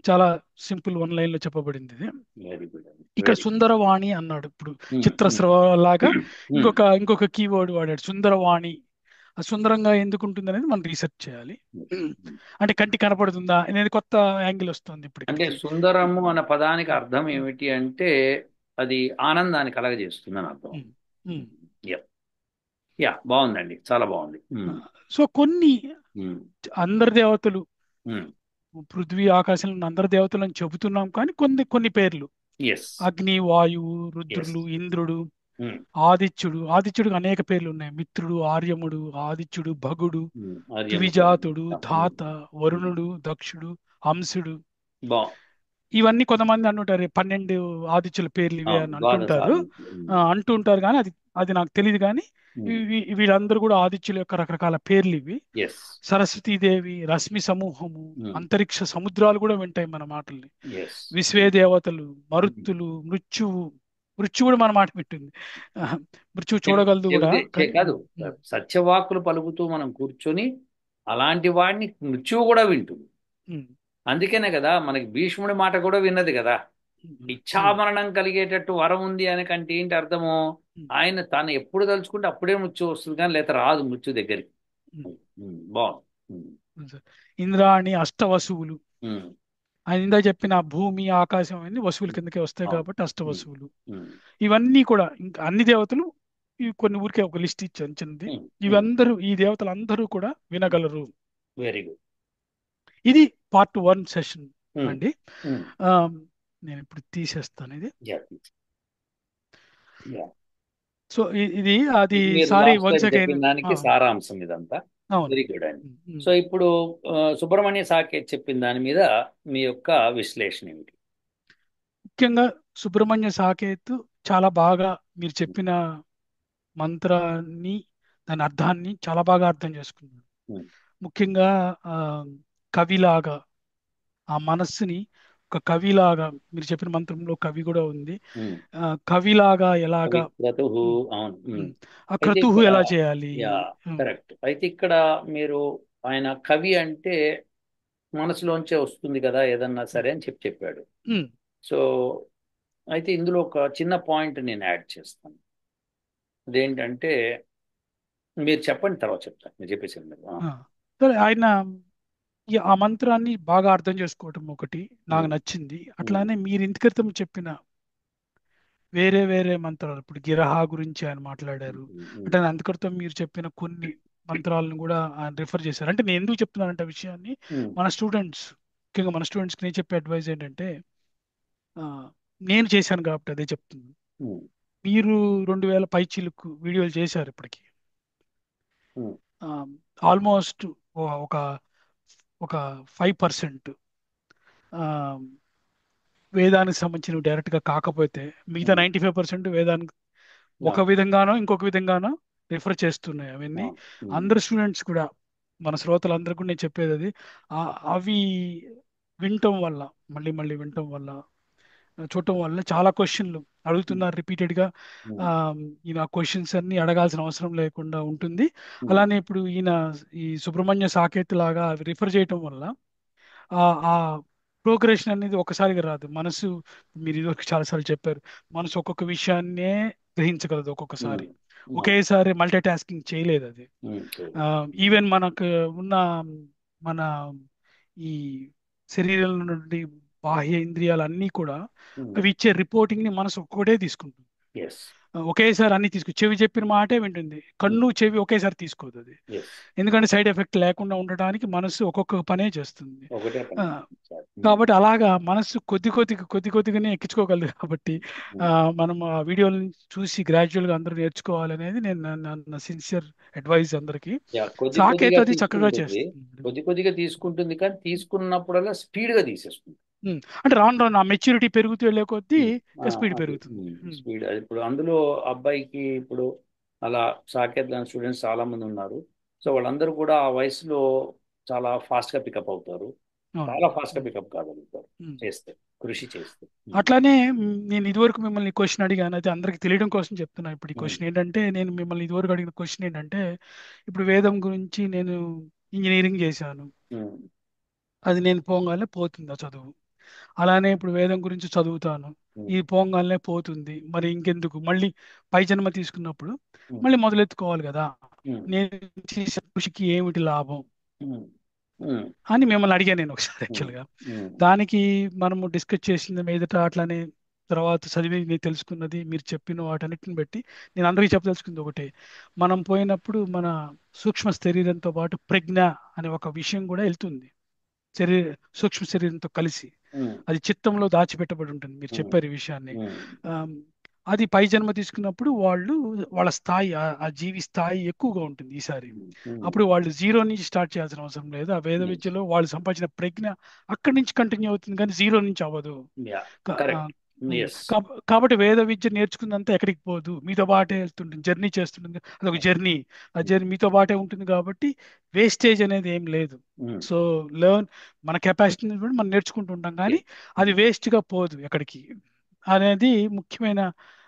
చాలా సింపుల్ వన్ లైన్ లో చెప్పబడింది ఇది. వెరీ గుడ్ అండి. ఇక్కడ వెరీ సుందరవాణి అన్నాడు, ఇప్పుడు ఉమ్, ఉమ్, చిత్రస్రవ లాగా ఉమ్. ఇంకొక కీవర్డ్ వాడాడు సుందరవాణి. ఆ సుందరంగా ఎందుకు ఉంటుంది అనేది మనం రీసెర్చ్ చేయాలి. అంటే కంటి కనపడుతుందా అనేది కొత్త యాంగిల్ వస్తుంది ఇప్పుడు అంటే ఇక్కడికి. సుందరము అన్న పదానికి అర్థం ఏమిటి అంటే అది ఆనందాన్ని కలగజేస్తుందని అర్థం. యా యా, బాగుందండి, చాలా బాగుంది. సో కొన్ని ఉమ్, అందరి దేవతలు ఉమ్. పృథ్వీ ఆకాశంలో ఉన్న అందరి దేవతలను చెబుతున్నాం, కానీ కొన్ని పేర్లు ఎస్ అగ్ని, వాయువు, ఎస్. రుద్రులు, ఇంద్రుడు, ఉమ్, ఆదిత్యుడికి అనేక పేర్లు ఉన్నాయి. మిత్రుడు, ఆర్యముడు, ఆదిత్యుడు, భగుడు, ఆర్యముఖం. ద్విజాతుడు, ధాత, వరుణుడు, దక్షుడు, హంసుడు. బా. ఇవన్నీ కొంతమంది అంటుంటారు 12 ఆదిత్యుల పేర్లు ఇవే అని ద్వాదశ అంటుంటారు. ఆదిత్యులు. అంటుంటారు కానీ అది అది నాకు తెలియదు. కానీ వీళ్ళందరూ కూడా ఆదిత్యుల యొక్క రకరకాల పేర్లు ఇవి. ఎస్ సరస్వతీదేవి, రశ్మి సమూహము, అంతరిక్ష సముద్రాలు కూడా వింటాయి మన మాటల్ని. ఎస్. విశ్వే దేవతలు, మరుత్తులు, మృత్యువు కూడా మన మాట పెట్టింది. మృత్యువు చూడగలదు కూడా కానీ. కాదు, సత్యవాక్కులు పలుకుతూ మనం కూర్చొని అలాంటి వాడిని మృత్యువు కూడా వింటుంది. అందుకనే కదా మనకి భీష్ముడి మాట కూడా విన్నది కదా. ఇచ్ఛామరణం కలిగేటట్టు వరం ఉంది అని కంటే ఏంటి అర్థము? ఆయన తాను ఎప్పుడు తలుచుకుంటే అప్పుడే మృత్యు వస్తుంది, కానీ లేత రాదు మృత్యు దగ్గరికి. బాగుంది. ఇంద్రాణి అష్టవసువులు, ఆయన ఇందా చెప్పిన భూమి ఆకాశం అన్ని వసువుల కిందకే వస్తాయి కాబట్టి అష్టవసువులు. ఇవన్నీ కూడా ఇంకా అన్ని దేవతలు, ఇవి కొన్ని ఊరికే ఒక లిస్ట్ ఇచ్చాను చిన్నది. ఇవందరూ ఈ దేవతలు అందరూ కూడా వినగలరు. Very good. ఇది పార్ట్ 1 సెషన్ అండి. నేను ఇప్పుడు తీసేస్తాను ఇది. సో ఇది అది సారీ వన్స్ అగైన్ దానికి సారాంశం ఇదంతా. వెరీ గుడ్ అండి. సో ఇప్పుడు సుబ్రహ్మణ్య సాకేత్ చెప్పిన దాని మీద మీ యొక్క విశ్లేషణ ఏమిటి? ముఖ్యంగా సుబ్రహ్మణ్య సాకేత్ చాలా బాగా మీరు చెప్పిన మంత్రాన్ని, దాని అర్థాన్ని చాలా బాగా అర్థం చేసుకున్నాడు. ముఖ్యంగా కవిలాగా ఆ మనస్సుని ఒక కవిలాగా, మీరు చెప్పిన మంత్రంలో కవి కూడా ఉంది, కవిలాగా ఎలాగా ఆ క్రతువు ఎలా చేయాలి. కరెక్ట్. అయితే ఇక్కడ మీరు ఆయన కవి అంటే మనసులోంచే వస్తుంది కదా ఏదన్నా సరే అని చెప్పాడు. సో అయితే ఇందులో ఒక చిన్న పాయింట్ నేను యాడ్ చేస్తాను. అదేంటంటే మీరు చెప్పండి, తర్వాత చెప్తాను. మీరు చెప్పేసి ఆయన ఆ మంత్రాన్ని బాగా అర్థం చేసుకోవటం ఒకటి నాకు నచ్చింది. అట్లానే మీరు ఇంటి క్రితం చెప్పిన వేరే వేరే మంత్రాలు, ఇప్పుడు గిరహ గురించి ఆయన మాట్లాడారు అంటే అంతక్రితం మీరు చెప్పిన కొన్ని మంత్రాలను కూడా ఆయన రిఫర్ చేశారు. అంటే నేను ఎందుకు చెప్తున్నానంటే విషయాన్ని, మన స్టూడెంట్స్, ముఖ్యంగా మన స్టూడెంట్స్కి నేను చెప్పే అడ్వైజ్ ఏంటంటే ఆ, నేను చేశాను కాబట్టి అదే చెప్తున్నాను. ఉమ్, మీరు 2000 పైచీలకు వీడియోలు చేశారు ఇప్పటికి. ఉమ్, ఆల్మోస్ట్ ఒక ఒక 5% వేదానికి సంబంధించినవి డైరెక్ట్గా కాకపోతే మిగతా ఉమ్, 95% వేదానికి ఒక అవును, విధంగానో ఇంకొక విధంగానో రిఫర్ చేస్తున్నాయి అవన్నీ. అవును, ఉమ్, అందరు స్టూడెంట్స్ కూడా, మన శ్రోతలందరూ కూడా నేను చెప్పేది అది, అవి వినటం వల్ల, మళ్ళీ మళ్ళీ వినటం వల్ల, చూడటం వల్ల చాలా క్వశ్చన్లు ఉమ్, అడుగుతున్నారు రిపీటెడ్గా. ఉమ్, ఈయన క్వశ్చన్స్ అన్ని అడగాల్సిన అవసరం లేకుండా ఉంటుంది. ఉమ్, అలానే ఇప్పుడు ఈయన ఈ సుబ్రహ్మణ్య సాకేత్ లాగా అవి రిఫర్ చేయటం వల్ల ఆ ఆ ప్రోగ్రెషన్ అనేది ఒకసారిగా రాదు. మనసు, మీరు ఇదివరకు చాలాసార్లు చెప్పారు, మనసు ఒక్కొక్క విషయాన్నే గ్రహించగలదు ఒక్కొక్కసారి. ఉమ్, అవును, ఒకేసారి మల్టీ టాస్కింగ్ చేయలేదు అది. చేయలేదు. ఈవెన్ మనకు ఉన్న మన ఈ శరీరం నుండి బాహ్య ఇంద్రియాలన్నీ కూడా అవి ఇచ్చే రిపోర్టింగ్ ని మనసు ఒక్కటే తీసుకుంటుంది. ఎస్. ఒకేసారి అన్ని చెవి చెప్పిన మాటే వింటుంది, కన్ను చెవి ఒకేసారి తీసుకోదు అది. ఎస్. ఎందుకంటే సైడ్ ఎఫెక్ట్ లేకుండా ఉండడానికి మనసు ఒక్కొక్క పనే చేస్తుంది. ఒకటే ఆ, పని. సార్. కాబట్టి అలాగా మనసు కొద్దిగానే ఎక్కించుకోగలదు కాబట్టి ఆ, మనం ఆ వీడియోని చూసి గ్రాడ్యువల్గా అందరూ నేర్చుకోవాలనేది నేను నా సిన్సియర్ అడ్వైజ్ అందరికి. యా, కొద్ది కొద్దిగా సాకేత్ అది చక్కగా తీసుకుంటుంది. చేస్తుంది. కొద్ది కొద్దిగా తీసుకుంటుంది, కానీ తీసుకున్నప్పుడల్లా స్పీడ్గా తీసేస్తుంది. అంటే రాను రాను ఆ మెచ్యూరిటీ పెరుగుతూ వెళ్ళే కొద్దీ స్పీడ్ అది పెరుగుతుంది. స్పీడ్. ఇప్పుడు అందులో అబ్బాయికి ఇప్పుడు అలా సాకేత్ లాంటి స్టూడెంట్స్ చాలా మంది ఉన్నారు. సో వాళ్ళందరూ కూడా ఆ వయసులో చాలా ఫాస్ట్గా పికప్ అవుతారు. అవును. చాలా ఫాస్ట్గా పికప్ కాగలుగుతారు ఉమ్. చేస్తే, కృషి చేస్తే. అట్లానే నేను ఇదివరకు మిమ్మల్ని క్వశ్చన్ అడిగాను, అయితే అందరికి తెలియడం కోసం చెప్తున్నా. ఇప్పుడు ఈ ఉమ్, క్వశ్చన్ ఏంటంటే, నేను మిమ్మల్ని ఇదివరకు అడిగిన క్వశ్చన్ ఏంటంటే, ఇప్పుడు వేదం గురించి నేను ఇంజనీరింగ్ చేశాను, ఉమ్, అది నేను పోగానే పోతుంది ఆ చదువు. అలానే ఇప్పుడు వేదం గురించి చదువుతాను, ఉమ్, ఇది పోగానే పోతుంది, మరి ఇంకెందుకు మళ్ళీ పై జన్మ తీసుకున్నప్పుడు ఉమ్, మళ్ళీ మొదలెత్తుకోవాలి కదా, ఉమ్, నేను చేసే కృషికి ఏమిటి లాభం ఉమ్, ఉమ్, అని మిమ్మల్ని అడిగాను నేను ఒకసారి ఉమ్, యాక్చువల్గా. ఉమ్, దానికి మనము డిస్కస్ చేసింది మీదట అట్లానే తర్వాత చదివి నేను తెలుసుకున్నది, మీరు చెప్పిన వాటన్నిటిని బట్టి నేను అందరికీ చెప్పదలుచుకుంది ఒకటే: మనం పోయినప్పుడు మన సూక్ష్మ శరీరంతో పాటు ప్రజ్ఞ అనే ఒక విషయం కూడా వెళ్తుంది, శరీర సూక్ష్మ శరీరంతో కలిసి. ఉమ్, అది చిత్తంలో దాచిపెట్టబడి ఉంటుంది, మీరు ఉమ్, చెప్పారు ఈ విషయాన్ని. ఉమ్, ఆమ్, అది పై జన్మ తీసుకున్నప్పుడు వాళ్ళ స్థాయి, ఆ జీవి స్థాయి ఎక్కువగా ఉంటుంది ఈసారి. ఉమ్, ఉమ్, అప్పుడు వాళ్ళు జీరో నుంచి స్టార్ట్ చేయాల్సిన అవసరం లేదు. ఆ వేద ఉమ్, విద్యలో వాళ్ళు సంపాదించిన ప్రజ్ఞ అక్కడి నుంచి కంటిన్యూ అవుతుంది, కానీ జీరో నుంచి అవ్వదు. యా, క- ఆ, కరెక్ట్. ఎస్. కాబట్టి వేద విద్య నేర్చుకుందంతా ఎక్కడికి పోదు, మీతో పాటే వెళ్తుంటుంది, జర్నీ చేస్తుంటుంది. అదొక జర్నీ, ఆ జర్నీ మీతో పాటే ఉంటుంది కాబట్టి వేస్టేజ్ అనేది ఏం లేదు. సో లెర్న్, మన కెపాసిటీని బట్టి మనం నేర్చుకుంటూ ఉంటాం, కానీ అది వేస్ట్గా పోదు ఎక్కడికి అనేది ముఖ్యమైన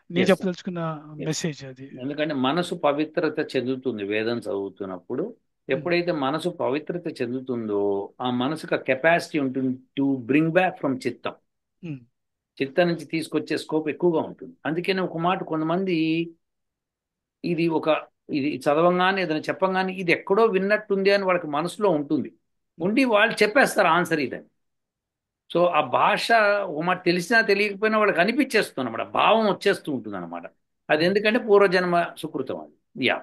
నేను ఎస్. చెప్పదలుచుకున్న ఎస్. మెసేజ్ అది. ఎందుకంటే మనసు పవిత్రత చెందుతుంది వేదం చదువుతున్నప్పుడు. ఉమ్, ఎప్పుడైతే మనసు పవిత్రత చెందుతుందో ఆ మనసుకు ఆ కెపాసిటీ ఉంటుంది టు బ్రింగ్ బ్యాక్ ఫ్రమ్ చిత్తం. ఉమ్, చిత్తం నుంచి తీసుకొచ్చే స్కోప్ ఎక్కువగా ఉంటుంది. అందుకనే ఒక మాట కొంతమంది ఇది ఒక ఇది చదవంగానే ఏదైనా చెప్పంగానే ఇది ఎక్కడో విన్నట్టుంది అని వాళ్ళకి మనసులో ఉంటుంది. ఉమ్, ఉండి వాళ్ళు చెప్పేస్తారు ఆన్సర్ ఇదని. సో ఆ భాష ఒక మాట తెలిసినా తెలియకపోయినా వాళ్ళకి అనిపించేస్తుంది అనమాట, భావం వచ్చేస్తూ ఉంటుంది అనమాట. అది ఉమ్. ఎందుకంటే పూర్వజన్మ సుకృతం అది. Yeah,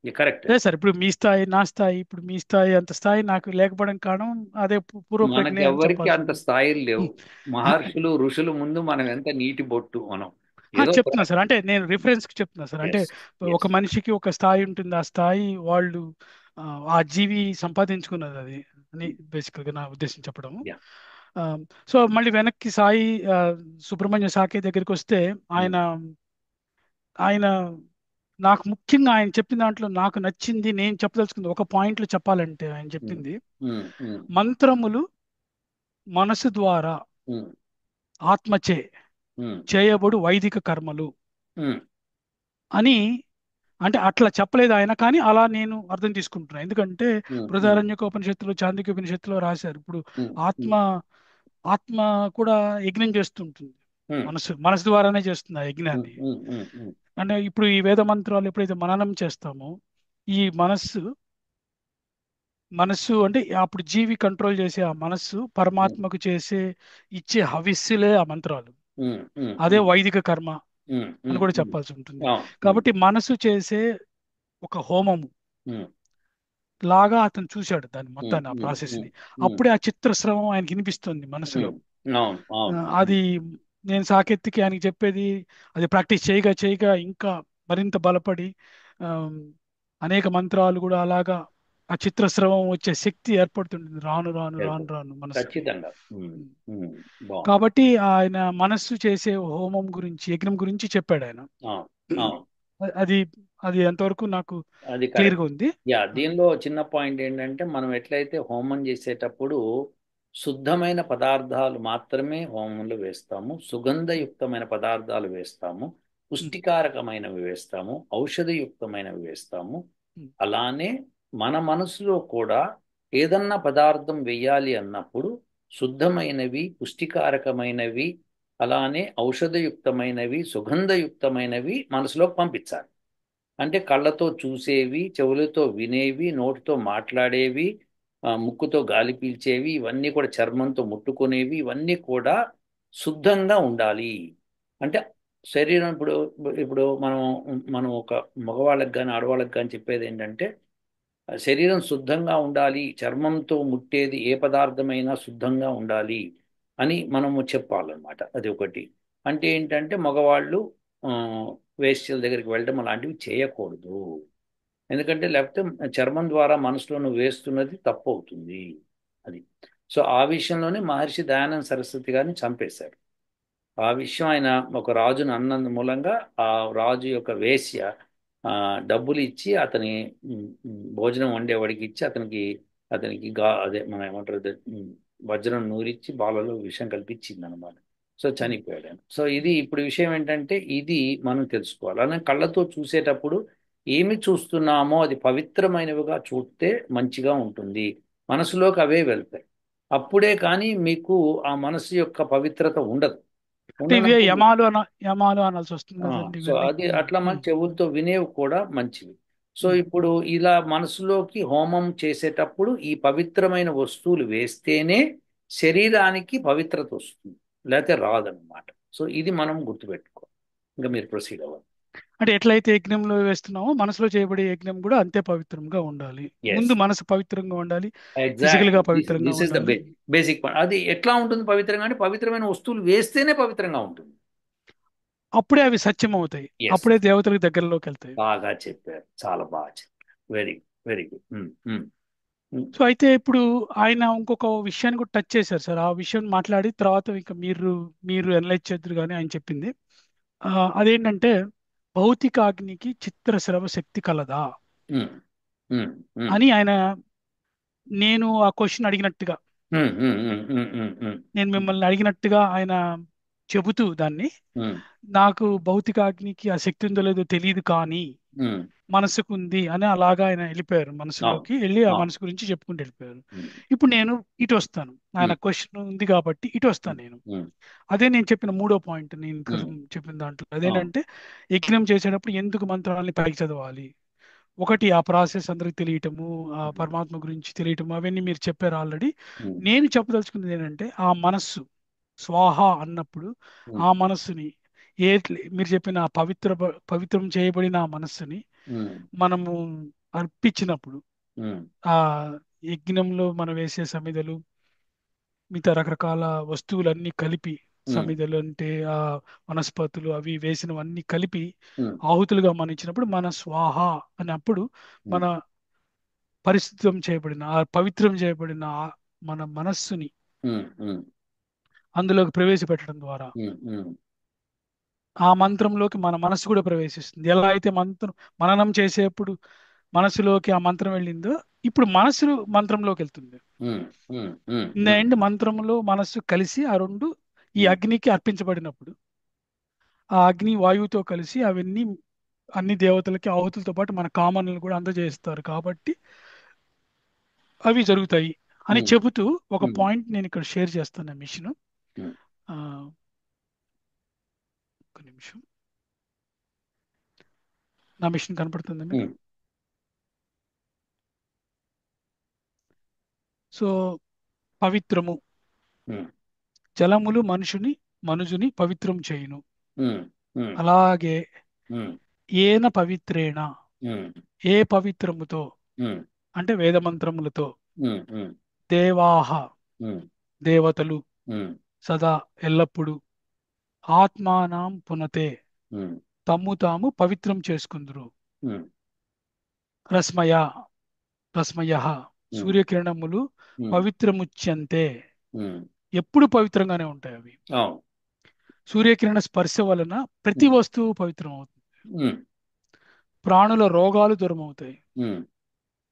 correct. అదే సార్, ఇప్పుడు మీ స్థాయి నా స్థాయి, ఇప్పుడు మీ స్థాయి అంత స్థాయి నాకు లేకపోవడం కారణం అదే పూర్వ ప్రజ్ఞ అని మనకెవ్వరికి చెప్పాల్సి అంత ఉంటుంది. స్థాయిలు లేవు. ఉమ్. మహర్షులు ఋషుల ముందు మనం ఎంత నీటి బొట్టు మనం. ఏదో చెప్తున్నా సార్, అంటే నేను రిఫరెన్స్ కి చెప్తున్నా సార్. అంటే ఎస్. ఒక ఎస్. మనిషికి ఒక స్థాయి ఉంటుంది, ఆ స్థాయి వాళ్ళు ఆ ఆ జీవి సంపాదించుకున్నది అది అని బేసికల్గా నా ఉద్దేశం చెప్పడం. యా. ఆ, సో మళ్ళీ వెనక్కి సాయి సుబ్రహ్మణ్య సాకే దగ్గరికి వస్తే, ఆయన ఆయన నాకు ముఖ్యంగా ఆయన చెప్పిన దాంట్లో నాకు నచ్చింది, నేను చెప్పదలుచుకుంది ఒక పాయింట్లో చెప్పాలంటే, ఆయన చెప్పింది మంత్రములు మనసు ద్వారా ఆత్మచే చేయబడు వైదిక కర్మలు అని. అంటే అట్లా చెప్పలేదు ఆయన, కానీ అలా నేను అర్థం తీసుకుంటున్నాను. ఎందుకంటే బృహదారణ్యకోపనిషత్తులో, చాంద్రోగ్యోపనిషత్తులో రాశారు. ఇప్పుడు ఆత్మ ఆత్మ కూడా యజ్ఞం చేస్తుంటుంది, మనసు మనసు ద్వారానే చేస్తుంది ఆ యజ్ఞాన్ని. అంటే ఇప్పుడు ఈ వేద మంత్రాలు ఎప్పుడైతే మననం చేస్తామో, ఈ మనస్సు మనస్సు అంటే అప్పుడు జీవి కంట్రోల్ చేసే ఆ మనస్సు పరమాత్మకు ఇచ్చే హవిస్సులే ఆ మంత్రాలు. అదే వైదిక కర్మ అని కూడా చెప్పాల్సి ఉంటుంది. కాబట్టి మనసు చేసే ఒక హోమము లాగా అతను చూశాడు దాన్ని మొత్తాన్ని, ఆ ప్రాసెస్ ని. అప్పుడే ఆ చిత్రస్రవం ఆయనకి వినిపిస్తుంది మనసులో. అది నేను సాకెత్తికి ఆయనకి చెప్పేది అది ప్రాక్టీస్ చేయగా చేయగా ఇంకా మరింత బలపడి ఆమ్, అనేక మంత్రాలు కూడా అలాగా ఆ చిత్రస్రవం వచ్చే శక్తి ఏర్పడుతుంటుంది రాను రాను రాను ఏర్పడు రాను మనసులో. ఖచ్చితంగా. ఉమ్, ఉమ్, బాగుంది. కాబట్టి ఆయన మనస్సు చేసే హోమం గురించి యజ్ఞం గురించి చెప్పాడు ఆయన. అవును, అవును. అది అది ఎంతవరకు నాకు అది క్లియర్గా కరెక్ట్. ఉంది. యా, దీనిలో చిన్న పాయింట్ ఏంటంటే మనం ఎట్లయితే హోమం చేసేటప్పుడు శుద్ధమైన పదార్థాలు మాత్రమే హోమంలో వేస్తాము, సుగంధయుక్తమైన పదార్థాలు వేస్తాము, ఉమ్, పుష్టికారకమైనవి వేస్తాము, ఔషధయుక్తమైనవి వేస్తాము. ఉమ్, అలానే మన మనసులో కూడా ఏదన్నా పదార్థం వేయాలి అన్నప్పుడు శుద్ధమైనవి, పుష్టికారకమైనవి, అలానే ఔషధయుక్తమైనవి, సుగంధయుక్తమైనవి మనసులోకి పంపించాలి. అంటే కళ్ళతో చూసేవి, చెవులతో వినేవి, నోటితో మాట్లాడేవి, ముక్కుతో గాలి పీల్చేవి, ఇవన్నీ కూడా చర్మంతో ముట్టుకునేవి, ఇవన్నీ కూడా శుద్ధంగా ఉండాలి. అంటే శరీరం ఇప్పుడు ఇప్పుడు మనం మనం ఒక మగవాళ్ళకి కానీ ఆడవాళ్ళకి కానీ చెప్పేది ఏంటంటే శరీరం శుద్ధంగా ఉండాలి, చర్మంతో ముట్టేది ఏ పదార్థమైనా శుద్ధంగా ఉండాలి అని మనము చెప్పాలన్నమాట. అది ఒకటి. అంటే ఏంటంటే మగవాళ్ళు ఆ, వేశ్యల దగ్గరికి వెళ్ళడం అలాంటివి చేయకూడదు. ఎందుకంటే లేకపోతే చర్మం ద్వారా మనసులో నువ్వు వేస్తున్నది తప్పు అవుతుంది. అది. సో ఆ విషయంలోనే మహర్షి దయానంద సరస్వతి గారిని చంపేశారు. ఆ విషయం ఆయన ఒక రాజును అన్నందు మూలంగా ఆ రాజు యొక్క వేశ్య డబ్బులు ఇచ్చి అతని భోజనం వండేవాడికి ఇచ్చి అతనికి అదే మన ఏమంటారు అదే, వజ్రం నూరిచ్చి బాలలో విషం కల్పించింది అనమాట. సో ఉమ్, చనిపోయాడు ఆయన. సో ఇది ఉమ్. ఇప్పుడు విషయం ఏంటంటే ఇది మనం తెలుసుకోవాలి. అలానే కళ్ళతో చూసేటప్పుడు ఏమి చూస్తున్నామో అది పవిత్రమైనవిగా చూస్తే మంచిగా ఉంటుంది, మనసులోకి అవే వెళ్తాయి. అప్పుడే కానీ మీకు ఆ మనసు యొక్క పవిత్రత ఉండదు. అంటే ఇవే ఉండనప్పుడు యమాలు అనాల్సి వస్తుంది కదండి సో ఇవన్నీ. అది అట్లా మన చెవులతో వినేవి కూడా మంచివి. సో ఉమ్. ఇప్పుడు ఇలా మనసులోకి హోమం చేసేటప్పుడు ఈ పవిత్రమైన వస్తువులు వేస్తేనే శరీరానికి పవిత్రత వస్తుంది, లేకపోతే రాదన్నమాట. సో ఇది మనం గుర్తుపెట్టుకోవాలి. ఇంకా మీరు ప్రొసీడ్ అవ్వాలి. అంటే ఎట్లయితే యజ్ఞంలో వేస్తున్నామో మనసులో చేయబడే యజ్ఞం కూడా అంతే పవిత్రంగా ఉండాలి. ఎస్, ముందు మనసు పవిత్రంగా ఉండాలి, ఫిజికల్ ఎగ్జాక్ట్లీ. గా పవిత్రంగా దిస్ ఇస్ ద ఉండాలి. Basic point. అది ఎట్లా ఉంటుంది పవిత్రంగా అంటే పవిత్రమైన వస్తువులు వేస్తేనే పవిత్రంగా ఉంటుంది. అప్పుడే అవి సత్యం అవుతాయి, ఎస్, అప్పుడే దేవతలకు దగ్గరలోకి వెళ్తాయి. బాగా చెప్పారు, చాలా బాగా చెప్పారు. Very very good. సో అయితే ఇప్పుడు ఆయన ఇంకొక విషయాన్ని కూడా టచ్ చేశారు సార్. ఆ విషయం మాట్లాడి తర్వాత ఇంకా మీరు మీరు ఎనలైజ్ చేద్దరు కానీ ఆయన చెప్పింది ఆ, అదేంటంటే భౌతిక అగ్నికి చిత్రస్రవ శక్తి కలదా ఉమ్, ఉమ్, ఉమ్, అని ఆయన, నేను ఆ క్వశ్చన్ అడిగినట్టుగా, ఉమ్, ఉమ్, ఉమ్, ఉమ్, ఉమ్, ఉమ్, నేను మిమ్మల్ని అడిగినట్టుగా ఆయన చెబుతూ దాన్ని, ఉమ్, నాకు భౌతిక అగ్నికి ఆ శక్తి ఉందో లేదో తెలియదు కానీ ఉమ్. మనసుకు ఉంది అని అలాగా ఆయన వెళ్ళిపోయారు, అవును, మనసులోకి వెళ్ళి ఆ అవును. మనసు గురించి చెప్పుకుంటూ వెళ్ళిపోయారు. ఉమ్, ఇప్పుడు నేను ఇటు వస్తాను, ఆయన ఉమ్, క్వశ్చన్ ఉంది కాబట్టి ఇటు వస్తాను ఉమ్, నేను. ఉమ్, అదే నేను చెప్పిన మూడో పాయింట్, నేను ఉమ్. చెప్పిన దాంట్లో అవును. అదేంటంటే యజ్ఞం చేసేటప్పుడు ఎందుకు మంత్రాలని పైకి చదవాలి. ఒకటి ఆ ప్రాసెస్ అందరికి తెలియటము, ఆ ఉమ్, పరమాత్మ గురించి తెలియటము, అవన్నీ మీరు చెప్పారు ఆల్రెడీ. ఉమ్, నేను చెప్పదలుచుకున్నది ఏంటంటే ఆ మనస్సు స్వాహ అన్నప్పుడు ఉమ్, ఆ మనస్సుని ఏ, మీరు చెప్పిన ఆ పవిత్రం చేయబడిన ఆ మనస్సుని ఉమ్, మనము అర్పించినప్పుడు ఉమ్, ఆ యజ్ఞంలో మనం వేసే సమిధలు, మిగతా రకరకాల వస్తువులన్నీ కలిపి, ఉమ్, సమిధలు అంటే ఆ వనస్పతులు అవి వేసినవన్నీ కలిపి ఉమ్, ఆహుతులుగా మనం ఇచ్చినప్పుడు మన స్వాహ అన్నప్పుడు ఉమ్, మన పరిశుద్ధం చేయబడిన ఆ పవిత్రం చేయబడిన మన మనస్సుని ఉమ్, ఉమ్, అందులోకి ప్రవేశపెట్టడం ద్వారా ఉమ్, ఉమ్, ఆ మంత్రంలోకి మన మనసు కూడా ప్రవేశిస్తుంది. ఎలా అయితే మంత్రం మననం చేసేప్పుడు మనసులోకి ఆ మంత్రం వెళ్ళిందో ఇప్పుడు మనసు మంత్రంలోకి వెళ్తుంది. ఉమ్, ఉమ్, ఉమ్, ఇన్ ద ఉమ్, ఎండ్ మంత్రంలో మనస్సు కలిసి ఆ రెండు ఈ ఉమ్. అగ్నికి అర్పించబడినప్పుడు ఆ అగ్ని వాయువుతో కలిసి అవన్నీ అన్ని దేవతలకి ఆహుతులతో పాటు మన కామన్లు కూడా అందజేస్తారు కాబట్టి అవి జరుగుతాయి అని ఉమ్, చెబుతూ ఒక ఉమ్, పాయింట్ నేను ఇక్కడ షేర్ చేస్తాను మిషన్. ఉమ్, ఒక నిమిషం, నా మిషన్ కనపడుతుంది మీకు. ఉమ్, సో పవిత్రము, ఉమ్, జలములు మనుజుని పవిత్రం చేయును. ఉమ్, ఉమ్, అలాగే ఉమ్, ఏన పవిత్రేణ, ఉమ్, ఏ పవిత్రముతో ఉమ్, అంటే వేద మంత్రములతో, ఉమ్, ఉమ్, దేవాహ ఉమ్, దేవతలు ఉమ్, సదా ఎల్లప్పుడూ ఆత్మానం పునతే ఉమ్, తమ్ము తాము పవిత్రం చేసుకుందురు. ఉమ్, రశ్మయ రశ్మయ ఉమ్, సూర్యకిరణములు ఉమ్, పవిత్రముచ్యంతే. ఉమ్. ఎప్పుడు పవిత్రంగానే ఉంటాయి అవి. అవును. సూర్యకిరణ స్పర్శ వలన ప్రతి ఉమ్, వస్తువు పవిత్రం అవుతుంది. ఉమ్, ప్రాణుల రోగాలు దూరమవుతాయి. ఉమ్,